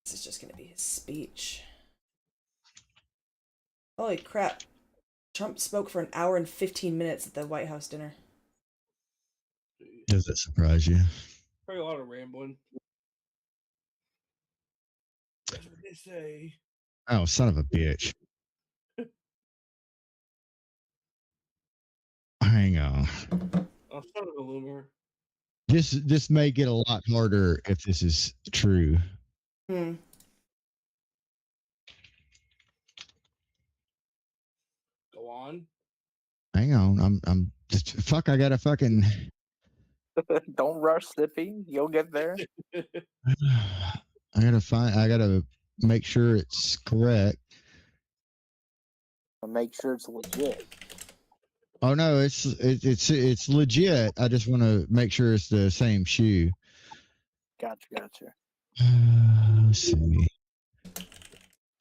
This is just going to be his speech. Holy crap. Trump spoke for an hour and 15 minutes at the White House dinner. Does that surprise you? Probably a lot of rambling. That's what they say. Oh, son of a bitch. Hang on. Oh, son of a loomer. This may get a lot harder if this is true. Hmm. Go on. Hang on. I'm just fuck. I gotta fucking. Don't rush, Sippy. You'll get there. I gotta make sure it's correct. Make sure it's legit. Oh no, it's legit. I just want to make sure it's the same shoe. Gotcha. Let's see.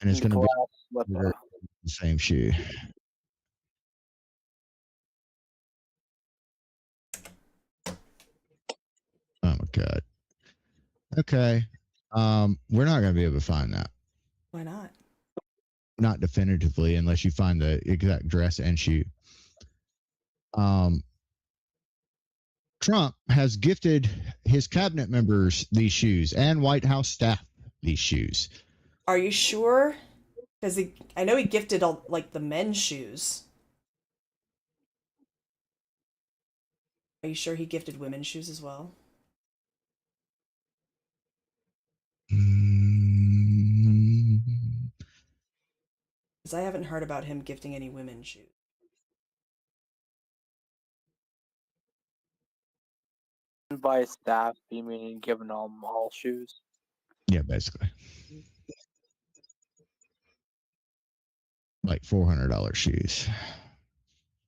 And it's gonna be the same shoe. Oh my god. Okay. We're not gonna be able to find that. Why not? Not definitively, unless you find the exact dress and shoe. Trump has gifted his cabinet members these shoes and White House staff these shoes. Are you sure? Because I know he gifted all like the men's shoes. Are you sure he gifted women's shoes as well? Because I haven't heard about him gifting any women's shoes. By staff, you mean giving them all shoes? Yeah, basically. Like $400 shoes.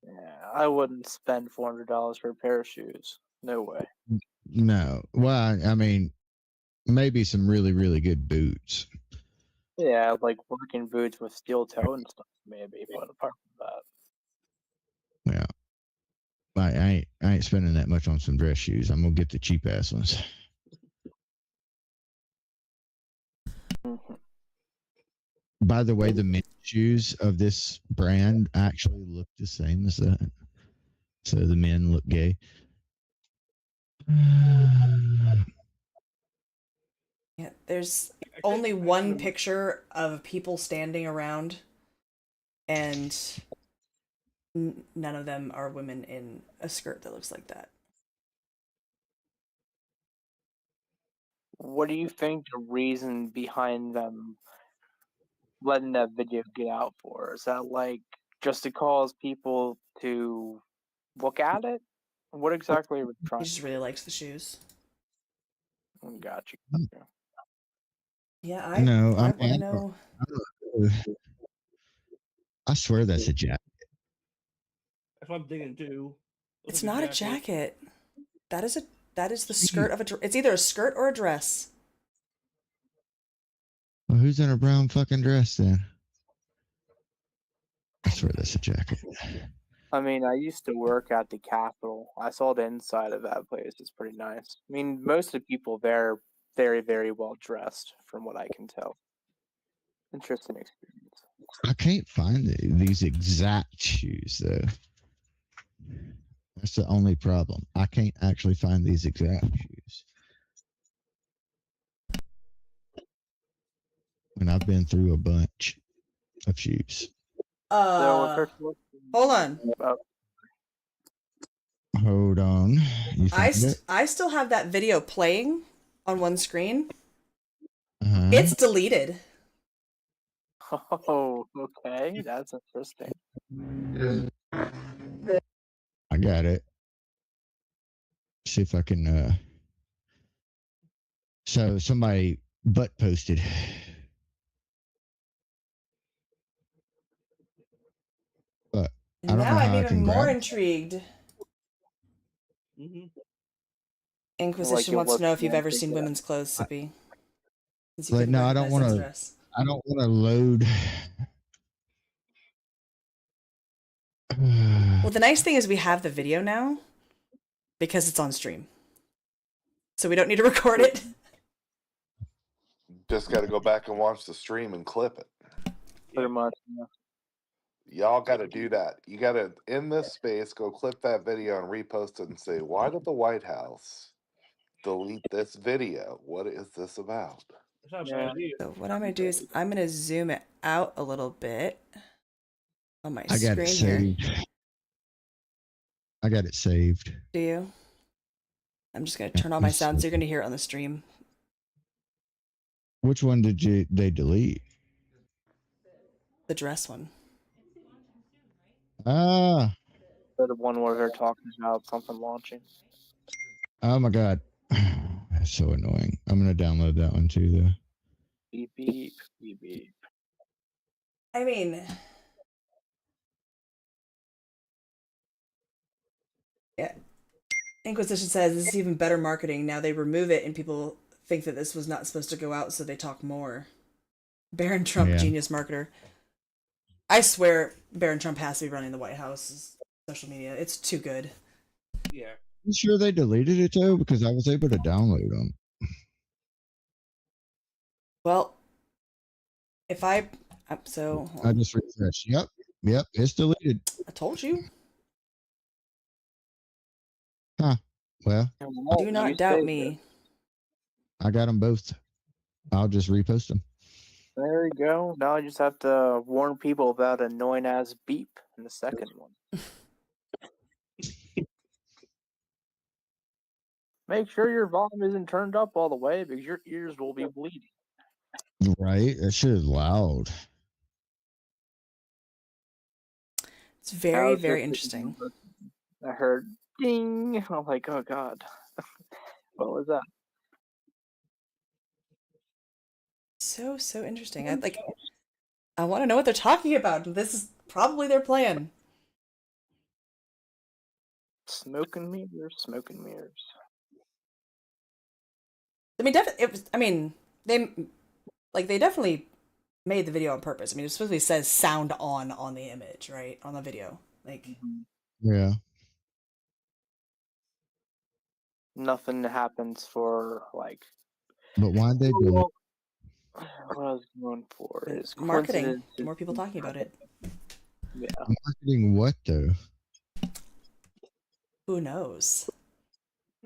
Yeah, I wouldn't spend $400 for a pair of shoes. No way. No. Well, I mean, maybe some really, really good boots. Yeah, like working boots with steel toe and stuff, maybe. But apart from that, Yeah. I ain't spending that much on some dress shoes. I'm gonna get the cheap ass ones. By the way, the men's shoes of this brand actually look the same as that. So the men look gay. Yeah, there's only one picture of people standing around, and none of them are women in a skirt that looks like that. what do you think the reason behind them letting that video get out for? Is that like just to cause people to look at it? What exactly are we trying? He just really likes the shoes. Gotcha. Yeah, I want to know. I swear that's a jacket. That's what I'm thinking too. It's not a jacket. That is the skirt of a. It's either a skirt or a dress. Well, who's in a brown fucking dress then? I swear that's a jacket. I mean, I used to work at the Capitol. I saw the inside of that place. It's pretty nice. I mean, most of the people there are very, very well dressed, from what I can tell. Interesting experience. I can't find these exact shoes though. That's the only problem. I can't actually find these exact shoes. And I've been through a bunch of shoes. Hold on. Hold on. You found it? I still have that video playing on one screen. Uh-huh. It's deleted. Oh, okay, that's interesting. I got it. See if I can. So somebody butt posted. But I don't Now know I'm how I even can more grab. intrigued. Mm-hmm. Inquisition Like it wants to know if looks you've ever nasty, seen yeah. women's clothes, Sippy. Since you Like couldn't no, I don't recognize want his to. dress. I don't want to load. Well, the nice thing is we have the video now because it's on stream. So we don't need to record it. Just got to go back and watch the stream and clip it. Pretty much. Yeah. Y'all got to do that. You got to, in this space, go clip that video and repost it and say, why did the White House delete this video? What is this about? That's not a bad idea. So what I'm going to do is I'm going to zoom it out a little bit on my I got it screen here. saved. I got it saved. Do you? I'm just going to turn on my sound so you're going to hear it on the stream. Which one did they delete? The dress one. Ah, The one where they're talking about something launching. oh my god. That's so annoying. I'm gonna download that one too though. Beep beep beep beep. I mean, yeah. Inquisition says this is even better marketing. Now they remove it and people think that this was not supposed to go out, so they talk more. Barron Trump, Yeah. genius marketer. I swear Barron Trump has to be running the White House's social media. It's too good. Yeah. You sure they deleted it though? Because I was able to download them. Well, if I I just refreshed. Yep, it's deleted. I told you. Huh. Well, Do not doubt me. I got them both. I'll just repost them. There you go. Now I just have to warn people about annoying ass beep in the second one. Make sure your volume isn't turned up all the way because your ears will be bleeding. Right? That shit is loud. It's very, very interesting. I heard ding. I'm like, oh god, what was that? So interesting. I want to know what they're talking about. This is probably their plan. Smoke and mirrors, smoke and mirrors. I mean, they definitely made the video on purpose. I mean, it supposedly says sound on the image, right? On the video. Like, Yeah. Nothing happens for like. But why'd they do it? What I was going for is marketing. More people talking about it. Yeah. Marketing what though? Who knows?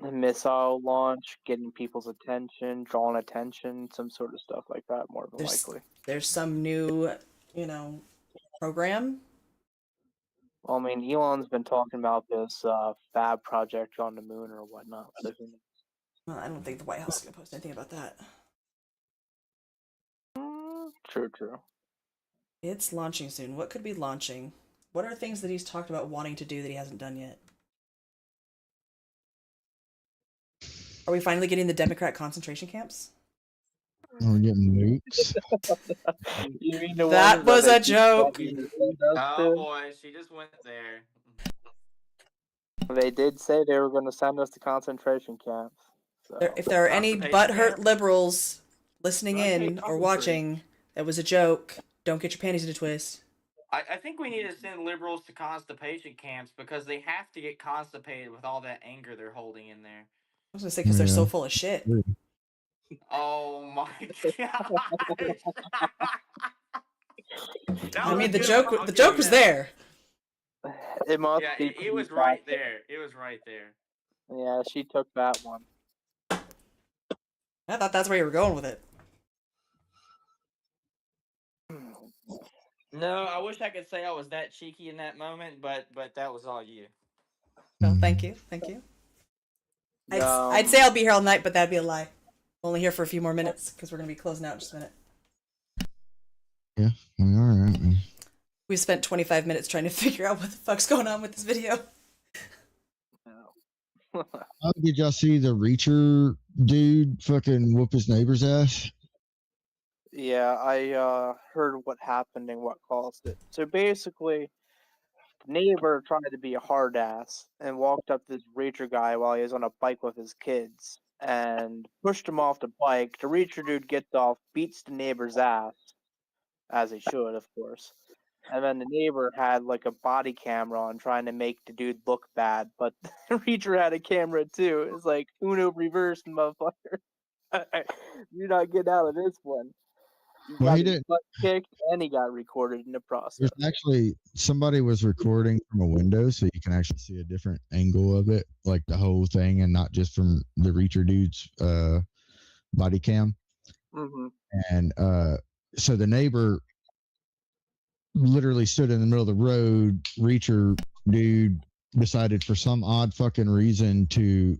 A missile launch, getting people's attention, drawing attention, some sort of stuff like that, more than likely. There's some new, program. Well, I mean, Elon's been talking about this fab project on the moon or whatnot. So who knows? Well, I don't think the White House is going to post anything about that. True. It's launching soon. What could be launching? What are things that he's talked about wanting to do that he hasn't done yet? Are we finally getting the Democrat concentration camps? We're getting nukes. You mean the That ones was they a keep joke. talking Oh boy, she just went there. They did say they were going to send us to concentration camps. So. If there are any Constipation butthurt camp? liberals listening I hate in or concentrate. watching, that was a joke. Don't get your panties in a twist. I think we need to send liberals to constipation camps because they have to get constipated with all that anger they're holding in there. I was gonna say because they're so Yeah. full of shit. Oh my gosh! I mean, the joke was there. It must Yeah, be. it was right there. It was right there. Yeah, she took that one. I thought that's where you were going with it. No, I wish I could say I was that cheeky in that moment, but that was all you. Well, thank you. I'd say I'll be here all night, but that'd be a lie. I'm only here for a few more minutes because we're gonna be closing out in just a minute. Yeah, we are, aren't we? We spent 25 minutes trying to figure out what the fuck's going on with this video. Oh, did y'all see the Reacher dude fucking whoop his neighbor's ass? Yeah, I heard what happened and what caused it. So basically, the neighbor tried to be a hard ass and walked up this Reacher guy while he was on a bike with his kids and pushed him off the bike. The Reacher dude gets off, beats the neighbor's ass, as he should, of course. And then the neighbor had like a body camera on trying to make the dude look bad, but the Reacher had a camera too. It's like Uno reverse, motherfucker. You're not getting out of this one. He Well, got he his didn't. butt kicked and he got recorded in the process. There's actually somebody was recording from a window, so you can actually see a different angle of it, like the whole thing, and not just from the Reacher dude's body cam. Mm-hmm. And so the neighbor literally stood in the middle of the road. Reacher dude decided for some odd fucking reason to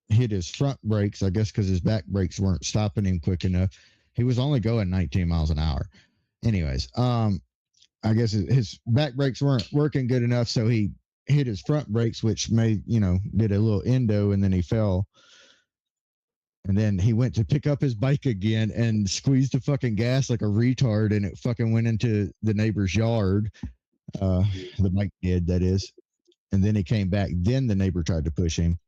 hit his front brakes, I guess because his back brakes weren't stopping him quick enough. He was only going 19 miles an hour. Anyways, I guess his back brakes weren't working good enough, so he hit his front brakes, which made, did a little endo, and then he fell. And then he went to pick up his bike again and squeezed the fucking gas like a retard, and it fucking went into the neighbor's yard. The bike did, that is. And then he came back. Then the neighbor tried to push him.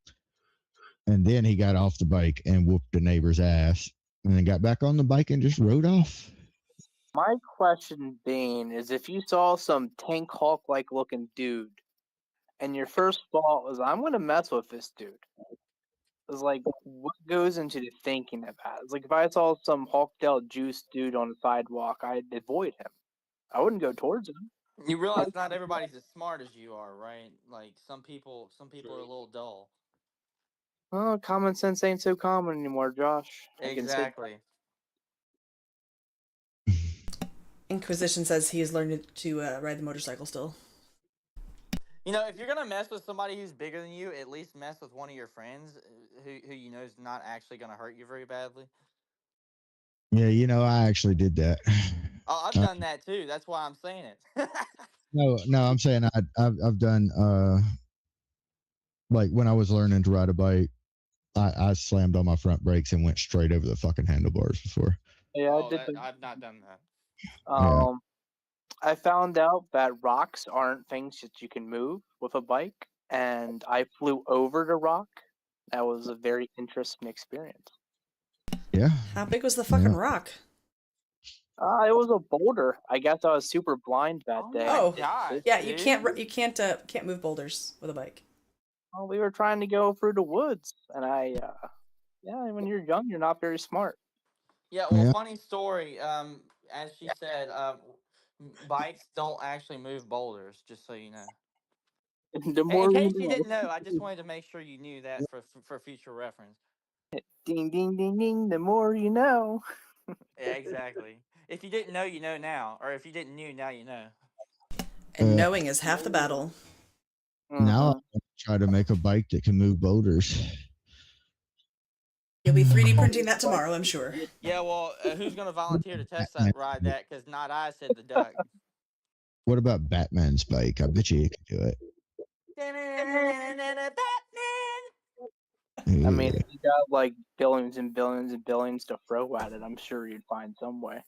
And then he got off the bike and whooped the neighbor's ass. And then got back on the bike and just rode off. My question being is if you saw some Tank Hulk like looking dude and your first thought was, I'm going to mess with this dude. It's like, what goes into the thinking of that? It's like if I saw some hulked out juice dude on the sidewalk, I'd avoid him. I wouldn't go towards him. You realize not everybody's as smart as you are, right? Like some people are a little dull. Oh, common sense ain't so common anymore, Josh. I can say Exactly. Inquisition says he is learning to ride the motorcycle still. You know, if you're gonna mess with somebody who's bigger than you, at least mess with one of your friends who you know is not actually gonna hurt you very badly. Yeah, I actually did that. Oh, I've done that too. That's why I'm saying it. No, I'm saying I've done like when I was learning to ride a bike, I slammed on my front brakes and went straight over the fucking handlebars before. Yeah, Oh, I did. I've not done that. Yeah. I found out that rocks aren't things that you can move with a bike, and I flew over the rock. That was a very interesting experience. Yeah. How big was the fucking rock? It was a boulder. I guess I was super blind that day. Oh, God, yeah. You can't move boulders with a bike. Well, we were trying to go through the woods, and when you're young, you're not very smart. Yeah, well, funny story. As she said, bikes don't actually move boulders. Just so you know. The more In you case you know. didn't know, I just wanted to make sure you knew that for future reference. Ding, ding, ding, ding. The more you know. Yeah, exactly. If you didn't know, you know now, or if you didn't know, now you know. And knowing is half the battle. Now I try to make a bike that can move boulders. You'll be 3D printing that tomorrow, I'm sure. Yeah, well, who's going to volunteer to test ride that? Because not I, said the duck. What about Batman's bike? I bet you could do it. I mean, if you got like billions and billions and billions to throw at it, I'm sure you'd find some way.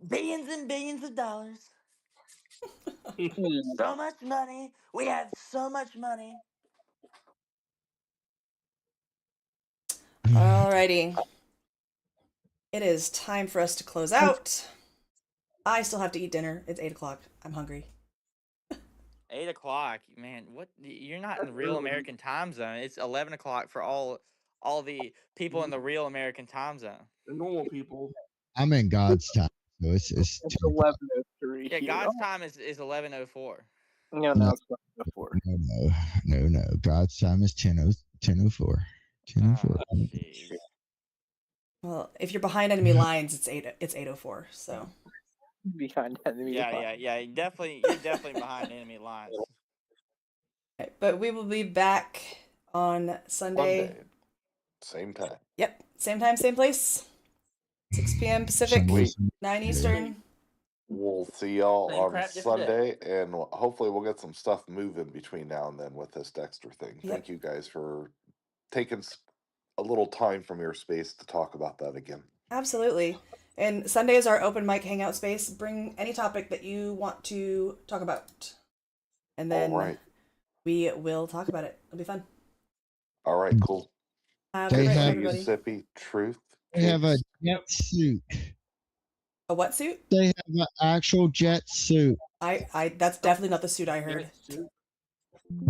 Billions and billions of dollars. So much money. We have so much money. Alrighty. It is time for us to close out. I still have to eat dinner. It's 8 o'clock. I'm hungry. 8 o'clock, man. What? You're not in the real American time zone. It's 11 o'clock for all the people in the real American time zone. The normal people. I'm in God's time, so it's 11:03. Yeah, God's time is 11:04. No, it's 11:04. No. God's time is 10:04. 10:04. Well, if you're behind enemy lines, it's 8:04. So behind enemy lines. Yeah. You're definitely behind enemy lines. But we will be back on Sunday. Monday. Same time. Yep, same time, same place. 6 p.m. Pacific, 9 Eastern. we'll see y'all Same on crap, different day. Sunday, and hopefully we'll get some stuff moving between now and then with this Dexter thing. Yep. Thank you guys for taking a little time from your space to talk about that again. Absolutely. And Sunday is our open mic hangout space. Bring any topic that you want to talk about. And then All right. we will talk about it. It'll be fun. All right, cool. Have They a great night, have- everybody. Mississippi Truth. They have a Jinx. jet suit. A what suit? They have an actual jet suit. That's definitely not the suit I heard.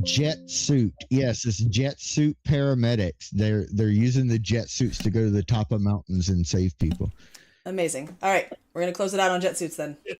Jet suit. Yes, it's jet suit paramedics. They're using the jet suits to go to the top of mountains and save people. Amazing. All right, we're gonna close it out on jet suits then.